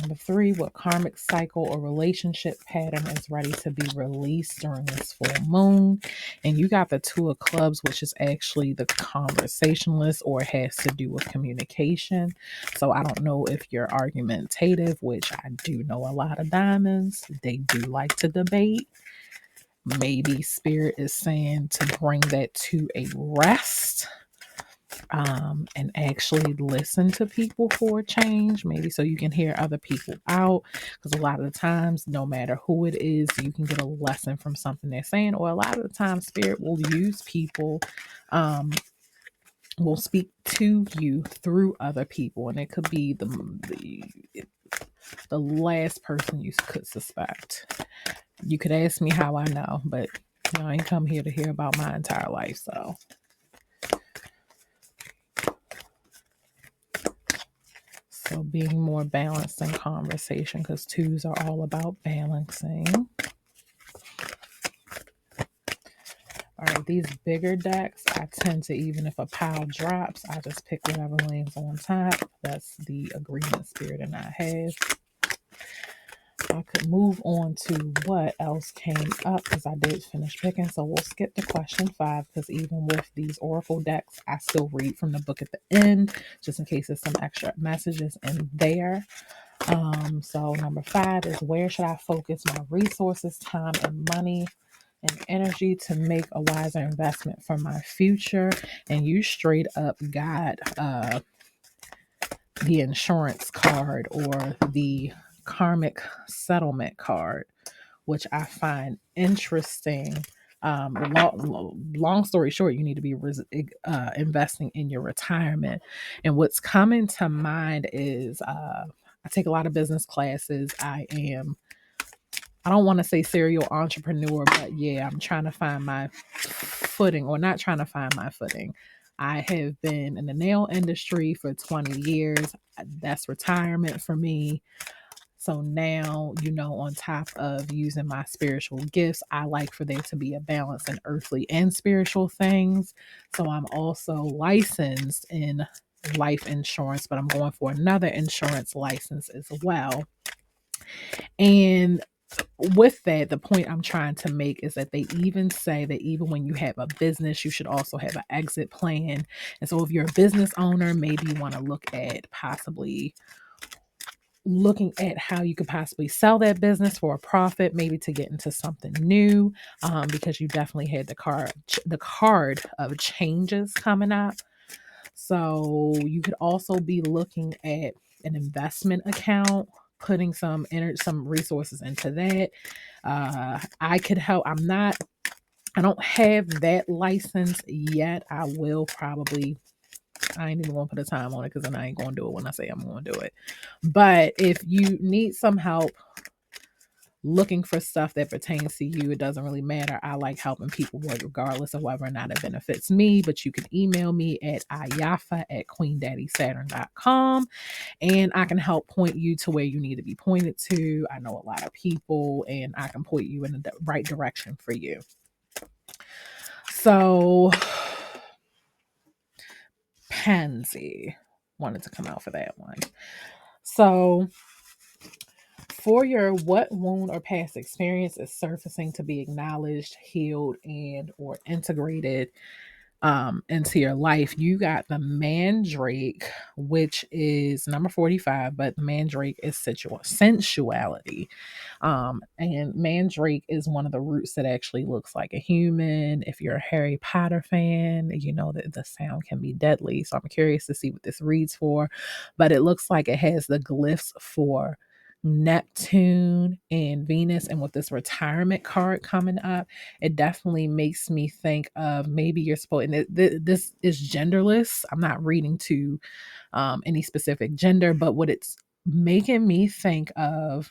number 3, what karmic cycle or relationship pattern is ready to be released during this full moon? And you got the Two of Clubs, which is actually the conversationalist or has to do with communication. So I don't know if you're argumentative, which I do know a lot of diamonds. They do like to debate. Maybe Spirit is saying to bring that to a rest. And actually listen to people for a change, maybe so you can hear other people out, because a lot of the times, no matter who it is, you can get a lesson from something they're saying, or a lot of the time Spirit will use people, will speak to you through other people, and it could be the last person you could suspect. You could ask me how I know, but I ain't come here to hear about my entire life. So being more balanced in conversation, because twos are all about balancing. All right, these bigger decks, I tend to, even if a pile drops, I just pick whatever lands on top. That's the agreement spirit and I have. I could move on to what else came up because I did finish picking. So we'll skip to question 5 because even with these oracle decks, I still read from the book at the end just in case there's some extra messages in there. So number 5 is, where should I focus my resources, time, and money and energy to make a wiser investment for my future? And you straight up got the insurance card or the karmic settlement card, which I find interesting. Long story short, you need to be investing in your retirement. And what's coming to mind is I take a lot of business classes. I don't want to say serial entrepreneur, but yeah, I'm trying to find my footing, or not trying to find my footing. I have been in the nail industry for 20 years. That's retirement for me. So now, on top of using my spiritual gifts, I like for there to be a balance in earthly and spiritual things. So I'm also licensed in life insurance, but I'm going for another insurance license as well. And with that, the point I'm trying to make is that they even say that even when you have a business, you should also have an exit plan. And so if you're a business owner, maybe you want to look at possibly looking at how you could possibly sell that business for a profit, maybe to get into something new, because you definitely had the card of changes coming up. So you could also be looking at an investment account, putting some resources into that. I could help. I don't have that license yet. I will probably. I ain't even gonna put a time on it because then I ain't gonna do it when I say I'm gonna do it. But if you need some help looking for stuff that pertains to you, it doesn't really matter. I like helping people regardless of whether or not it benefits me. But you can email me at ayafa@queendaddysaturn.com and I can help point you to where you need to be pointed to. I know a lot of people and I can point you in the right direction for you. So Pansy wanted to come out for that one. So for your what wound or past experience is surfacing to be acknowledged, healed, and or integrated into your life, you got the mandrake, which is number 45, but mandrake is sensuality. And mandrake is one of the roots that actually looks like a human. If you're a Harry Potter fan, you know that the sound can be deadly. So I'm curious to see what this reads for, but it looks like it has the glyphs for Neptune and Venus. And with this retirement card coming up, it definitely makes me think of maybe you're supposed, and this is genderless. I'm not reading to any specific gender, but what it's making me think of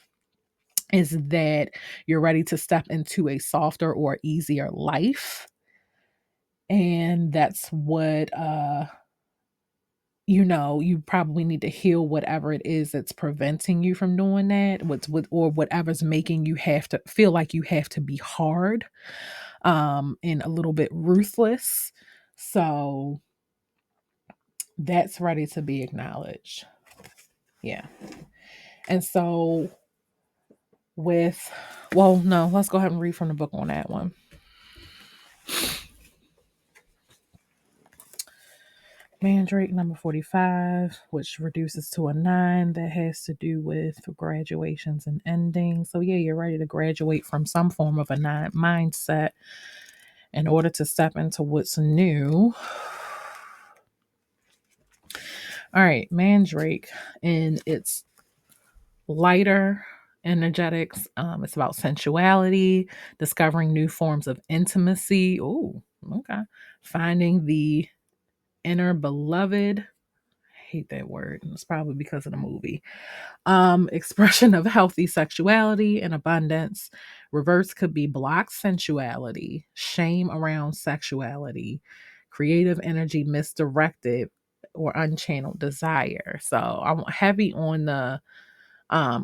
is that you're ready to step into a softer or easier life. And that's what you probably need to heal whatever it is that's preventing you from doing that. Or whatever's making you have to feel like you have to be hard and a little bit ruthless. So that's ready to be acknowledged. Yeah. And so no, let's go ahead and read from the book on that one. Mandrake number 45, which reduces to a 9, that has to do with graduations and endings. So yeah, you're ready to graduate from some form of a 9 mindset in order to step into what's new. All right, Mandrake in its lighter energetics. It's about sensuality, discovering new forms of intimacy. Oh, okay. Finding the inner beloved. I hate that word. It's probably because of the movie. Expression of healthy sexuality and abundance. Reverse could be blocked sensuality, shame around sexuality, creative energy misdirected, or unchanneled desire. So I'm heavy on the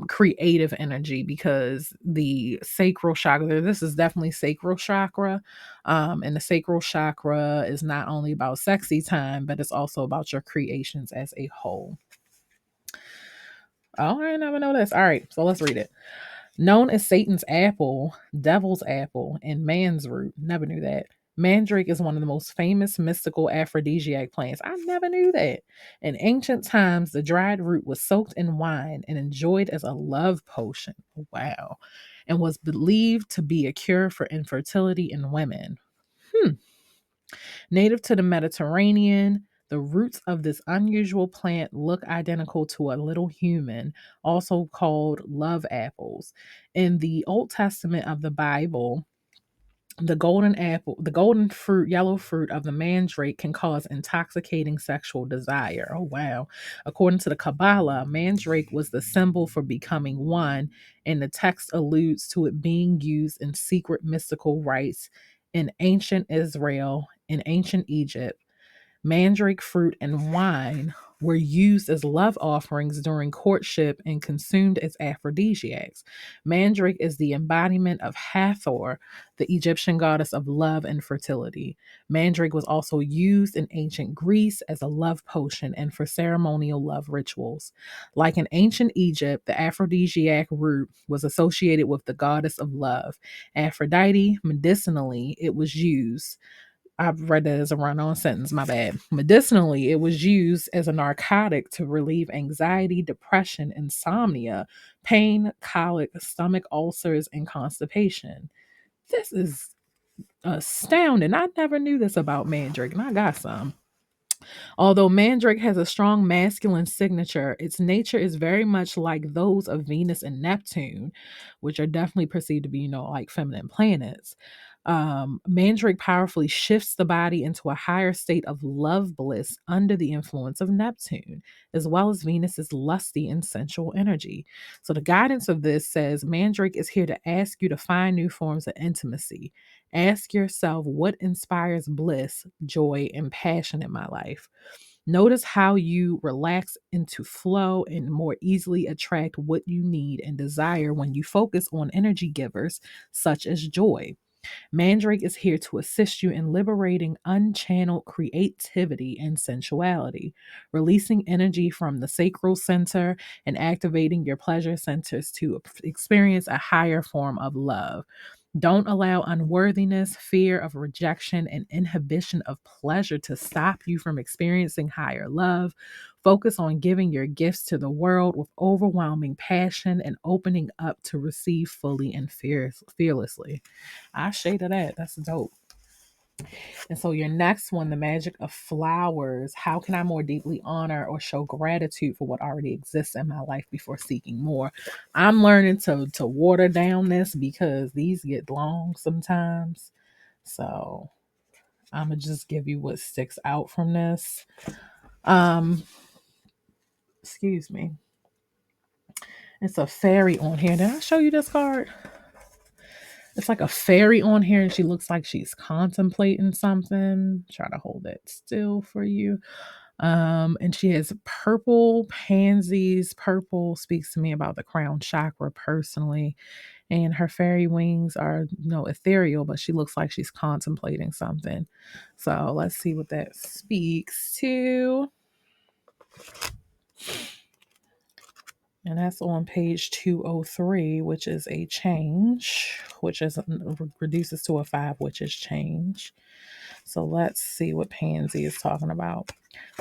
creative energy, because the sacral chakra, this is definitely sacral chakra. And the sacral chakra is not only about sexy time, but it's also about your creations as a whole. Oh, I never know this. All right, so let's read it. Known as Satan's apple, devil's apple, and man's root. Never knew that. Mandrake is one of the most famous mystical aphrodisiac plants. I never knew that. In ancient times, the dried root was soaked in wine and enjoyed as a love potion. Wow. And was believed to be a cure for infertility in women. Hmm. Native to the Mediterranean, the roots of this unusual plant look identical to a little human, also called love apples. In the Old Testament of the Bible, the golden fruit, yellow fruit of the mandrake can cause intoxicating sexual desire. Oh, wow. According to the Kabbalah, mandrake was the symbol for becoming one, and the text alludes to it being used in secret mystical rites in ancient Israel, in ancient Egypt. Mandrake fruit and wine were used as love offerings during courtship and consumed as aphrodisiacs. Mandrake is the embodiment of Hathor, the Egyptian goddess of love and fertility. Mandrake was also used in ancient Greece as a love potion and for ceremonial love rituals. Like in ancient Egypt, the aphrodisiac root was associated with the goddess of love. Aphrodite, medicinally, it was used. I've read that as a run on sentence, my bad. Medicinally, it was used as a narcotic to relieve anxiety, depression, insomnia, pain, colic, stomach ulcers, and constipation. This is astounding. I never knew this about mandrake, and I got some. Although Mandrake has a strong masculine signature, its nature is very much like those of Venus and Neptune, which are definitely perceived to be, like feminine planets. Mandrake powerfully shifts the body into a higher state of love bliss under the influence of Neptune, as well as Venus's lusty and sensual energy. So, the guidance of this says Mandrake is here to ask you to find new forms of intimacy. Ask yourself what inspires bliss, joy, and passion in my life. Notice how you relax into flow and more easily attract what you need and desire when you focus on energy givers such as joy. Mandrake is here to assist you in liberating unchanneled creativity and sensuality, releasing energy from the sacral center and activating your pleasure centers to experience a higher form of love. Don't allow unworthiness, fear of rejection, and inhibition of pleasure to stop you from experiencing higher love. Focus on giving your gifts to the world with overwhelming passion and opening up to receive fully and fearlessly. I shaded that. That's dope. And so, your next one, the magic of flowers. How can I more deeply honor or show gratitude for what already exists in my life before seeking more? I'm learning to water down this because these get long sometimes. So, I'm gonna just give you what sticks out from this. Um, excuse me. It's a fairy on here. Did I show you this card? It's like a fairy on here, and she looks like she's contemplating something. Try to hold it still for you. And she has purple pansies. Purple speaks to me about the crown chakra personally. And her fairy wings are, ethereal, but she looks like she's contemplating something. So let's see what that speaks to. And that's on page 203, which is a change, which is reduces to a 5, which is change. So let's see what Pansy is talking about.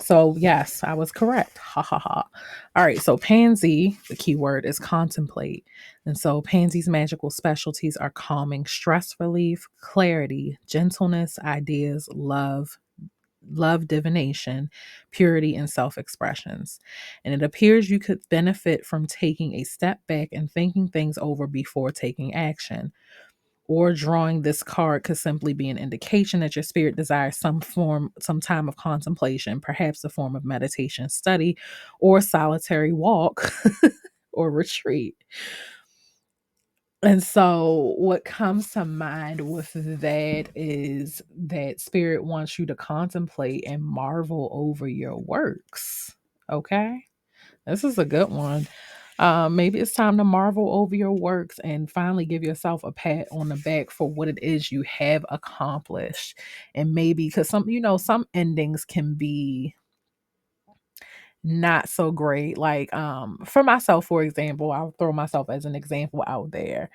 So, yes, I was correct. Ha ha ha. All right. So, Pansy, the key word is contemplate. And so, Pansy's magical specialties are calming, stress relief, clarity, gentleness, ideas, love divination, purity, and self expressions. And it appears you could benefit from taking a step back and thinking things over before taking action. Or drawing this card could simply be an indication that your spirit desires some time of contemplation, perhaps a form of meditation, study, or solitary walk or retreat. And so, what comes to mind with that is that spirit wants you to contemplate and marvel over your works. Okay. This is a good one. Maybe it's time to marvel over your works and finally give yourself a pat on the back for what it is you have accomplished. And maybe because some endings can be not so great. Like for myself, for example, I'll throw myself as an example out there.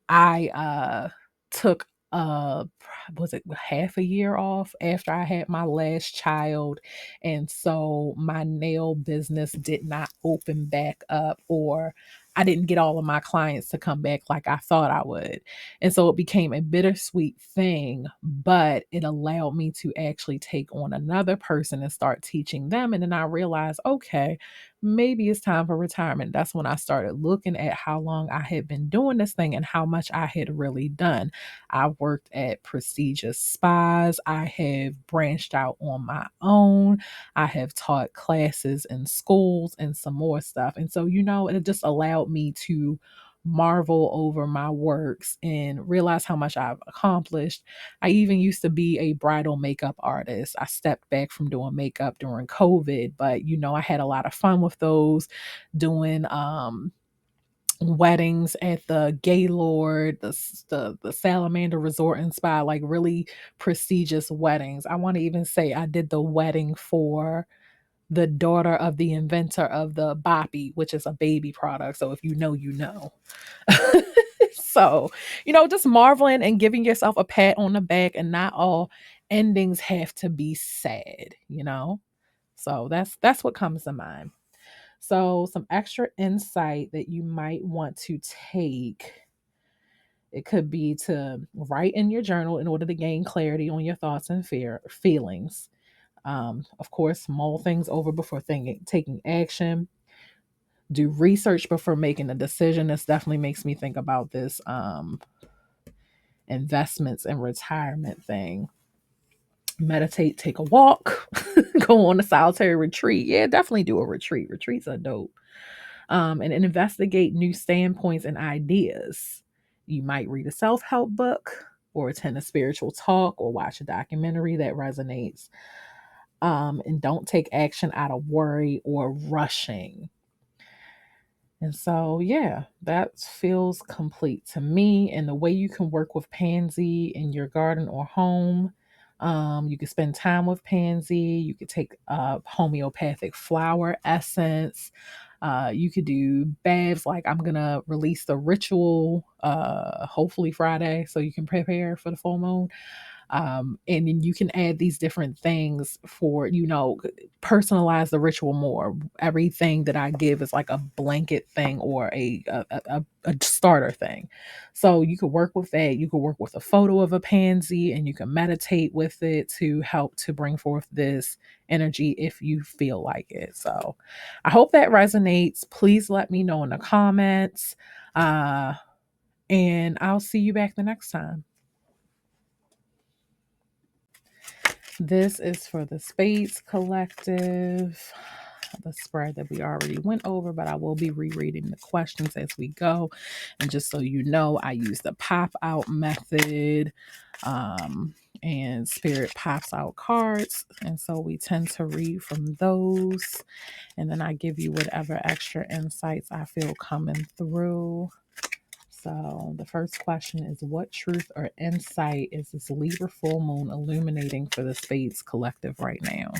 I took was it half a year off after I had my last child, and so my nail business did not open back up, or I didn't get all of my clients to come back like I thought I would. And so it became a bittersweet thing, but it allowed me to actually take on another person and start teaching them. And then I realized, okay, maybe it's time for retirement. That's when I started looking at how long I had been doing this thing and how much I had really done. I worked at prestigious spas. I have branched out on my own. I have taught classes in schools and some more stuff. And so, it just allowed me to marvel over my works and realize how much I've accomplished. I even used to be a bridal makeup artist. I stepped back from doing makeup during COVID, but I had a lot of fun with those, doing weddings at the Gaylord, the Salamander Resort and Spa, like really prestigious weddings. I want to even say I did the wedding for the daughter of the inventor of the Boppy, which is a baby product. So if you know, you know. So, just marveling and giving yourself a pat on the back, and not all endings have to be sad. So that's what comes to mind. So, some extra insight that you might want to take. It could be to write in your journal in order to gain clarity on your thoughts and feelings. Of course, mull things over before taking action. Do research before making a decision. This definitely makes me think about this investments and retirement thing. Meditate, take a walk, go on a solitary retreat. Yeah, definitely do a retreat. Retreats are dope. And investigate new standpoints and ideas. You might read a self help book, or attend a spiritual talk, or watch a documentary that resonates. And don't take action out of worry or rushing. And so, yeah, that feels complete to me. And the way you can work with pansy in your garden or home, you could spend time with pansy. You could take homeopathic flower essence. You could do baths. Like I'm gonna release the ritual, hopefully Friday, so you can prepare for the full moon. And then you can add these different things for, personalize the ritual more. Everything that I give is like a blanket thing, or a starter thing. So you could work with that. You could work with a photo of a pansy, and you can meditate with it to help to bring forth this energy if you feel like it. So I hope that resonates. Please let me know in the comments. And I'll see you back the next time. This is for the Spades Collective, the spread that we already went over, but I will be rereading the questions as we go. And just so you know, I use the pop out method, and Spirit pops out cards. And so we tend to read from those. And then I give you whatever extra insights I feel coming through. So the first question is, what truth or insight is this Libra full moon illuminating for the Spades Collective right now?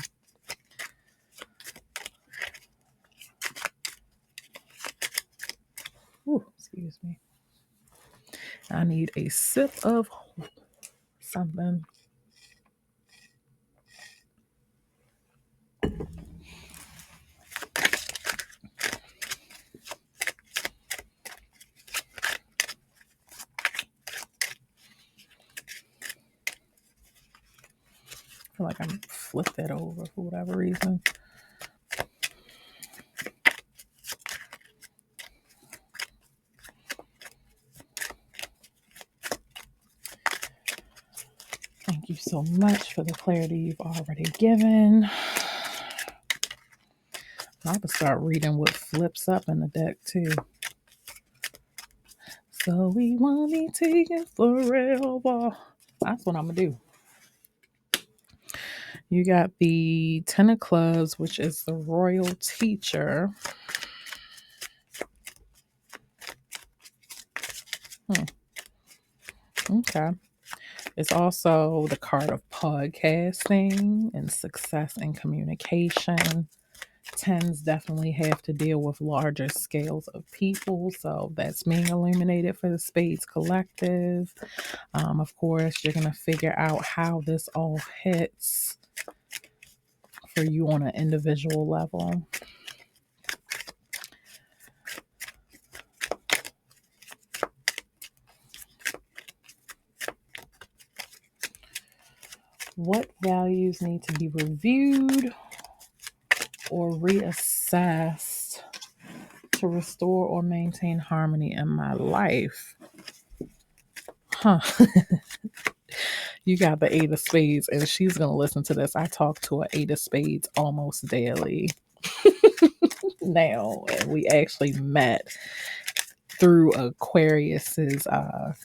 Ooh, excuse me. I need a sip of something. I feel like I'm flipped that over for whatever reason. Thank you so much for the clarity you've already given. I'm going to start reading what flips up in the deck too. So we won't be taken forever. That's what I'm going to do. You got the Ten of Clubs, which is the royal teacher. Okay. It's also the card of podcasting and success and communication. Tens definitely have to deal with larger scales of people. So that's being illuminated for the Spades Collective. Of course, you're going to figure out how this all hits for you on an individual level. What values need to be reviewed or reassessed to restore or maintain harmony in my life? Huh. You got the Eight of Spades, and she's going to listen to this. I talk to an Eight of Spades almost daily now, and we actually met through Aquarius's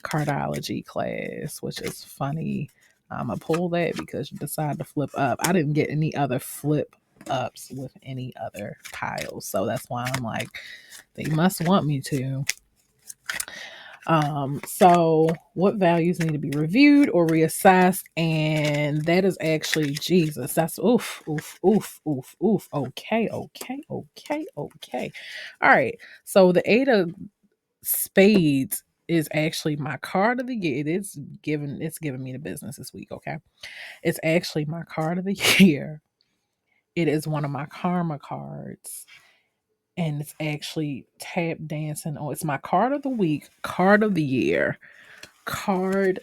Cardology class, which is funny. I pull that because you decided to flip up. I didn't get any other flip ups with any other piles, so that's why I'm like, they must want me to. So what values need to be reviewed or reassessed? And that is actually Jesus. That's oof, oof, oof, oof, oof. Okay, okay, okay, okay. All right. So the Eight of Spades is actually my card of the year. It's giving me the business this week, okay? It's actually my card of the year. It is one of my karma cards. And it's actually tap dancing. Oh, it's my card of the week, card of the year, card.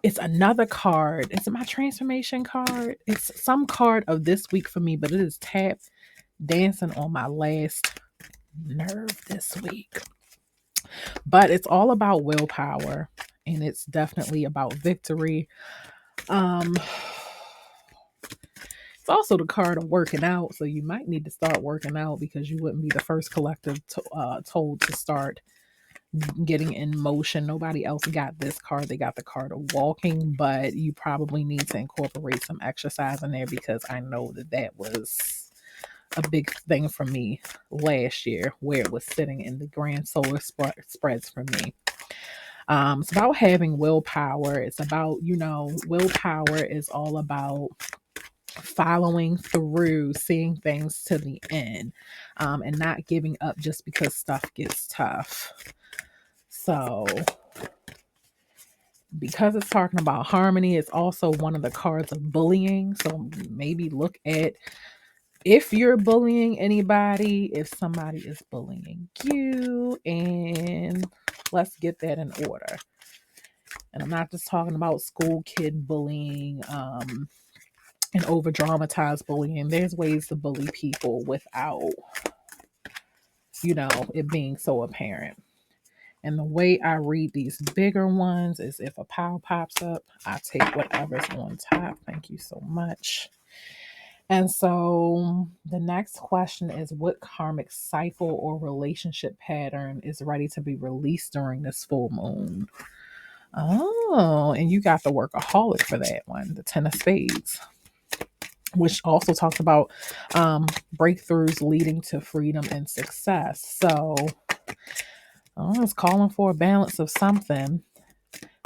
It's another card. It's my transformation card. It's some card of this week for me, but it is tap dancing on my last nerve this week. But it's all about willpower, and it's definitely about victory. Um it's also the card of working out, so you might need to start working out because you wouldn't be the first collective told to start getting in motion. Nobody else got this card. They got the card of walking, but you probably need to incorporate some exercise in there because I know that was a big thing for me last year where it was sitting in the grand solar spreads for me. It's about having willpower. It's about, willpower is all about following through, seeing things to the end, and not giving up just because stuff gets tough. So, because it's talking about harmony, it's also one of the cards of bullying. So, maybe look at if you're bullying anybody, if somebody is bullying you, and let's get that in order. And I'm not just talking about school kid bullying and over dramatized bullying. There's ways to bully people without, it being so apparent. And the way I read these bigger ones is if a pile pops up, I take whatever's on top. Thank you so much. And so the next question is, what karmic cycle or relationship pattern is ready to be released during this full moon? Oh, and you got the workaholic for that one, the Ten of Spades, which also talks about breakthroughs leading to freedom and success. So it's calling for a balance of something.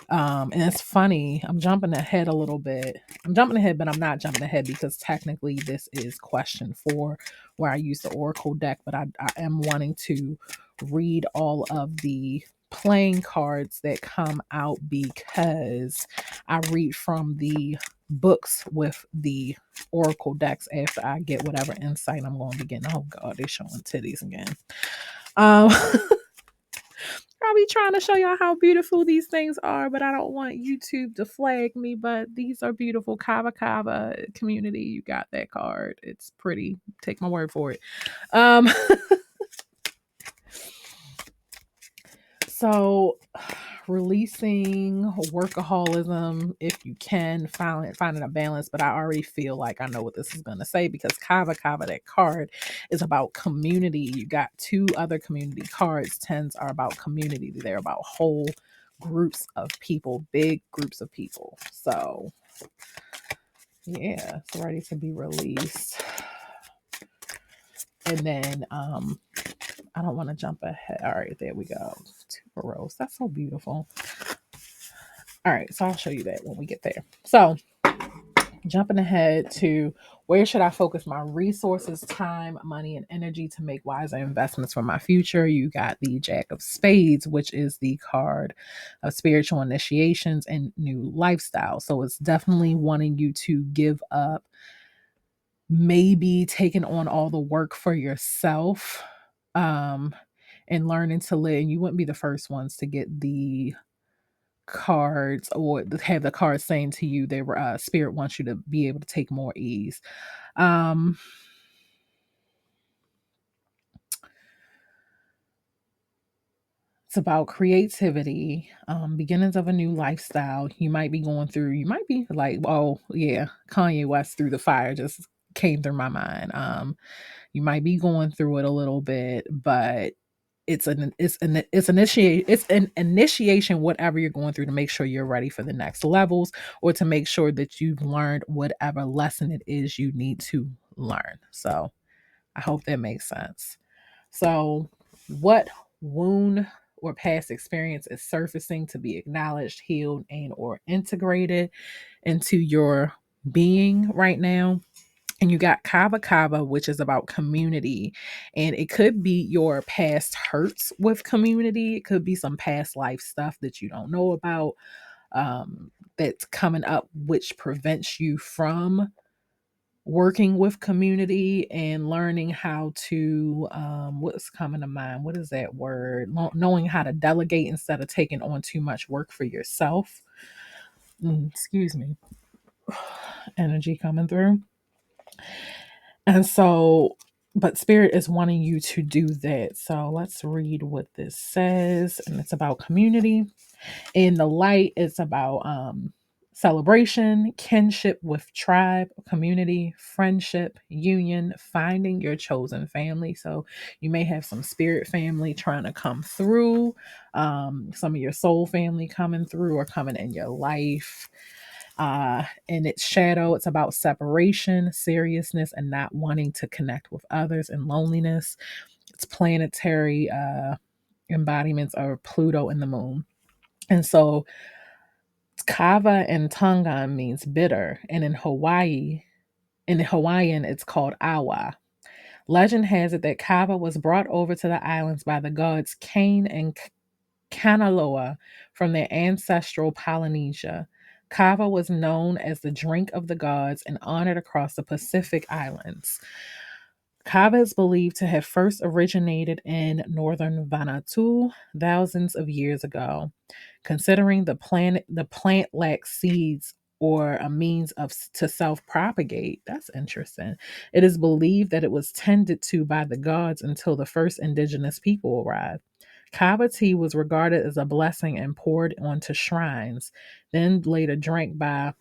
And it's funny, I'm jumping ahead a little bit. I'm jumping ahead, but I'm not jumping ahead because technically this is question 4 where I use the Oracle deck, but I am wanting to read all of the playing cards that come out because I read from the books with the Oracle decks after I get whatever insight I'm going to be getting. Oh God, they're showing titties again. I'll be trying to show y'all how beautiful these things are, but I don't want YouTube to flag me. But these are beautiful. Kava Kava community. You got that card. It's pretty. Take my word for it. So releasing workaholism, if you can, finding a balance. But I already feel like I know what this is going to say because Kava Kava, that card, is about community. You got 2 other community cards. Tens are about community. They're about whole groups of people, big groups of people. So yeah, it's ready to be released. And then I don't want to jump ahead. All right, there we go. Tuberose. That's so beautiful. All right, so I'll show you that when we get there. So jumping ahead to where should I focus my resources, time, money, and energy to make wiser investments for my future? You got the Jack of Spades, which is the card of spiritual initiations and new lifestyle. So it's definitely wanting you to give up maybe taking on all the work for yourself, um, and learning to live. And you wouldn't be the first ones to get the cards or have the cards saying to you they were spirit wants you to be able to take more ease. um it's about creativity, beginnings of a new lifestyle. You might be like, oh yeah, Kanye West through the fire just came through my mind. You might be going through it a little bit, but it's an initiation, whatever you're going through, to make sure you're ready for the next levels, or to make sure that you've learned whatever lesson it is you need to learn. So I hope that makes sense. So what wound or past experience is surfacing to be acknowledged, healed, and or integrated into your being right now? And you got Kava Kava, which is about community. And it could be your past hurts with community. It could be some past life stuff that you don't know about, that's coming up, which prevents you from working with community and learning how to, what's coming to mind? What is that word? Knowing how to delegate instead of taking on too much work for yourself. Excuse me. Energy coming through. And so, but spirit is wanting you to do that. So let's read what this says. And it's about community. In the light, it's about celebration, kinship with tribe, community, friendship, union, finding your chosen family. So you may have some spirit family trying to come through, some of your soul family coming through or coming in your life. In its shadow, it's about separation, seriousness, and not wanting to connect with others, and loneliness. It's planetary embodiments of Pluto and the moon. And so Kava in Tongan means bitter, and in Hawaiian, it's called awa. Legend has it that kava was brought over to the islands by the gods Cain and Kanaloa from their ancestral Polynesia. Kava was known as the drink of the gods and honored across the Pacific Islands. Kava is believed to have first originated in northern Vanuatu thousands of years ago. Considering the plant lacks seeds or a means of to self-propagate, that's interesting. It is believed that it was tended to by the gods until the first indigenous people arrived. Kava tea was regarded as a blessing and poured onto shrines, then later drank by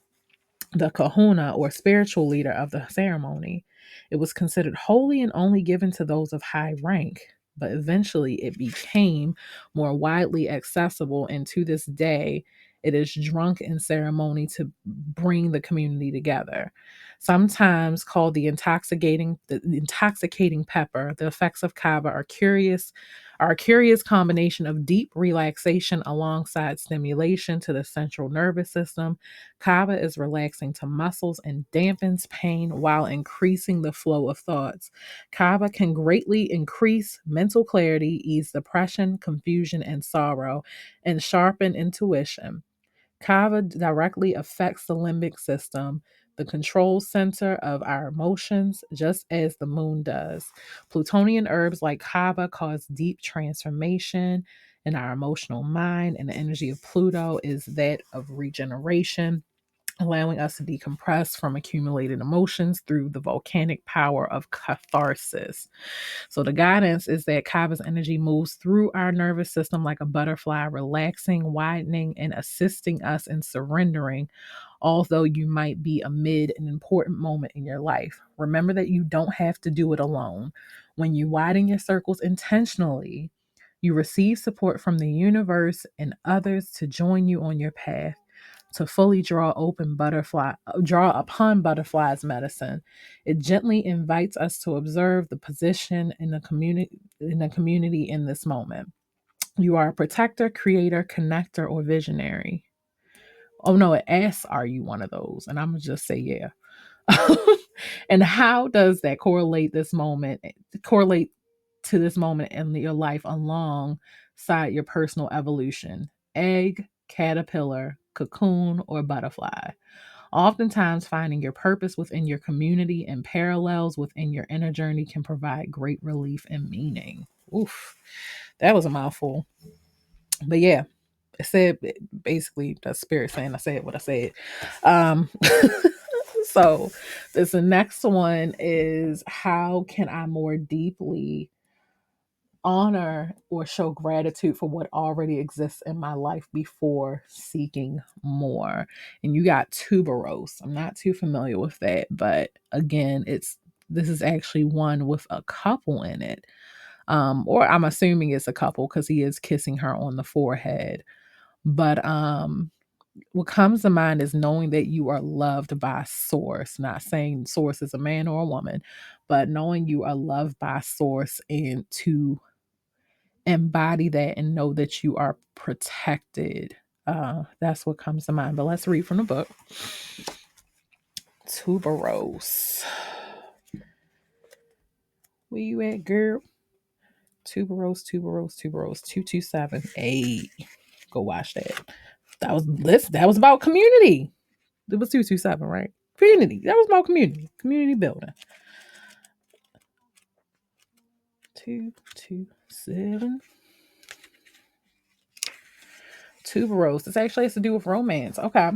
the kahuna or spiritual leader of the ceremony. It was considered holy and only given to those of high rank, but eventually it became more widely accessible, and to this day, it is drunk in ceremony to bring the community together. Sometimes called the intoxicating pepper, the effects of kava are a curious combination of deep relaxation alongside stimulation to the central nervous system. Kava is relaxing to muscles and dampens pain while increasing the flow of thoughts. Kava can greatly increase mental clarity, ease depression, confusion, and sorrow, and sharpen intuition. Kava directly affects the limbic system, the control center of our emotions, just as the moon does. Plutonian herbs like kava cause deep transformation in our emotional mind, and the energy of Pluto is that of regeneration, allowing us to decompress from accumulated emotions through the volcanic power of catharsis. So, the guidance is that Kava's energy moves through our nervous system like a butterfly, relaxing, widening, and assisting us in surrendering, although you might be amid an important moment in your life. Remember that you don't have to do it alone. When you widen your circles intentionally, you receive support from the universe and others to join you on your path. To fully draw upon butterfly's medicine. It gently invites us to observe the position in the community in this moment. You are a protector, creator, connector, or visionary. Oh no, it asks, are you one of those? And I'm gonna just say yeah. And how does that correlate to this moment in your life alongside your personal evolution? Egg, caterpillar, cocoon, or butterfly? Oftentimes, finding your purpose within your community and parallels within your inner journey can provide great relief and meaning. Oof, that was a mouthful. But yeah, it said basically the spirit saying I said what I said. Um, so this next one is, how can I more deeply honor or show gratitude for what already exists in my life before seeking more? And you got tuberose. I'm not too familiar with that, but again, this is actually one with a couple in it. Or I'm assuming it's a couple because he is kissing her on the forehead. But what comes to mind is knowing that you are loved by source, not saying source is a man or a woman, but knowing you are loved by source, and to embody that and know that you are protected. That's what comes to mind. But let's read from the book. Tuberose. Where you at, girl? Tuberose, 227. Hey, go watch that. That was about community. It was 227, right? Community. That was about community building. 227. Tuberose. This actually has to do with romance. Okay.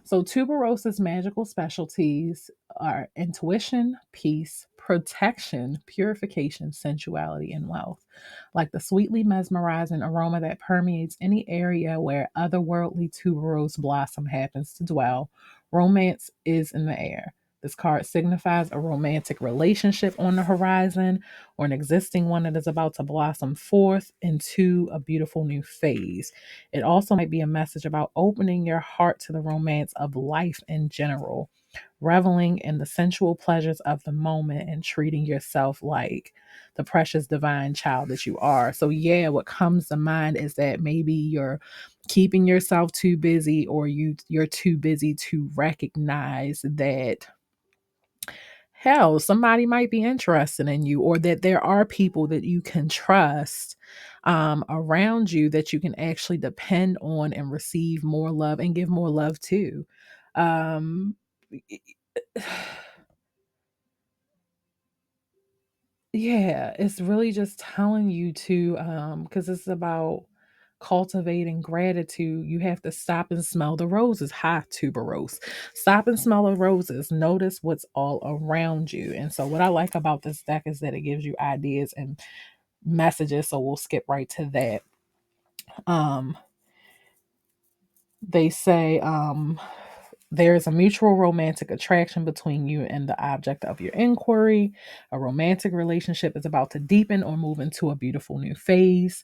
So tuberose's magical specialties are intuition, peace, protection, purification, sensuality, and wealth. Like the sweetly mesmerizing aroma that permeates any area where otherworldly tuberose blossom happens to dwell, romance is in the air. This card signifies a romantic relationship on the horizon, or an existing one that is about to blossom forth into a beautiful new phase. It also might be a message about opening your heart to the romance of life in general, reveling in the sensual pleasures of the moment, and treating yourself like the precious divine child that you are. So, yeah, what comes to mind is that maybe you're keeping yourself too busy, or you're too busy to recognize that hell, somebody might be interested in you, or that there are people that you can trust around you that you can actually depend on and receive more love and give more love to. Um, yeah, it's really just telling you to, because it's about cultivating gratitude. You have to stop and smell the roses. Hi, tuberose. Stop and smell the roses. Notice what's all around you. And so, what I like about this deck is that it gives you ideas and messages. So, we'll skip right to that. Um, they say, there is a mutual romantic attraction between you and the object of your inquiry. A romantic relationship is about to deepen or move into a beautiful new phase.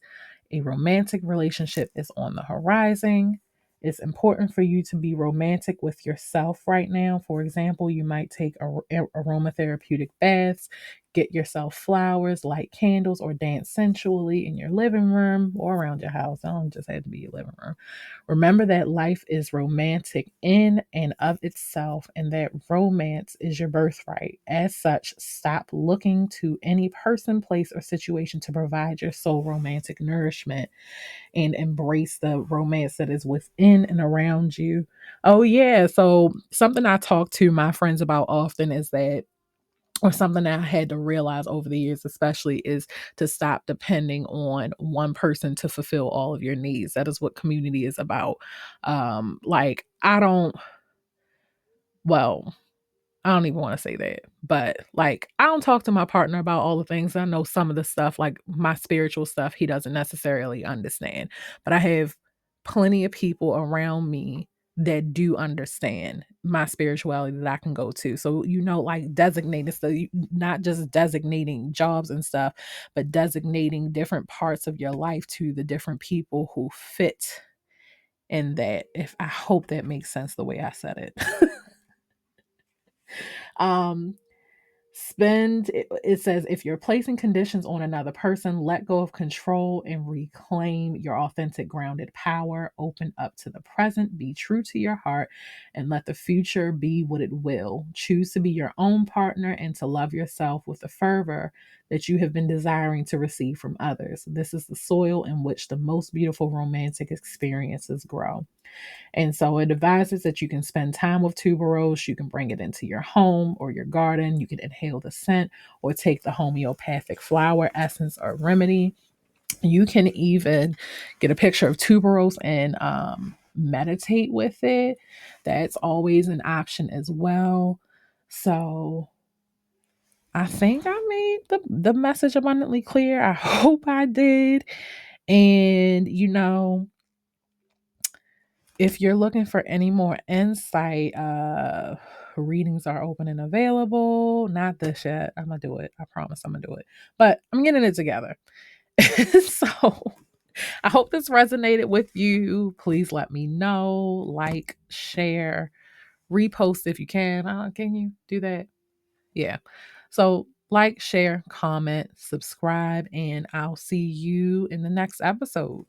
A romantic relationship is on the horizon. It's important for you to be romantic with yourself right now. For example, you might take aromatherapeutic baths, get yourself flowers, light candles, or dance sensually in your living room or around your house. I don't just have to be your living room. Remember that life is romantic in and of itself, and that romance is your birthright. As such, stop looking to any person, place, or situation to provide your soul romantic nourishment, and embrace the romance that is within and around you. Oh, yeah. So, something I talk to my friends about often is that, or something that I had to realize over the years, especially, is to stop depending on one person to fulfill all of your needs. That is what community is about. Like, well, I don't even want to say that, but like, I don't talk to my partner about all the things. I know some of the stuff, like my spiritual stuff, he doesn't necessarily understand, but I have plenty of people around me that do understand my spirituality that I can go to. So, like designating, so not just designating jobs and stuff, but designating different parts of your life to the different people who fit in that. If I hope that makes sense the way I said it. um it says, if you're placing conditions on another person, let go of control and reclaim your authentic grounded power. Open up to the present, be true to your heart, and let the future be what it will. Choose to be your own partner and to love yourself with the fervor that you have been desiring to receive from others. This is the soil in which the most beautiful romantic experiences grow. And so it advises that you can spend time with tuberose. You can bring it into your home or your garden. You can inhale the scent or take the homeopathic flower essence or remedy. You can even get a picture of tuberose and meditate with it. That's always an option as well. So I think I made the message abundantly clear. I hope I did. And if you're looking for any more insight, readings are open and available. Not this yet. I'm gonna do it. I promise I'm gonna do it. But I'm getting it together. So I hope this resonated with you. Please let me know. Like, share, repost if you can. Can you do that? Yeah. So like, share, comment, subscribe, and I'll see you in the next episode.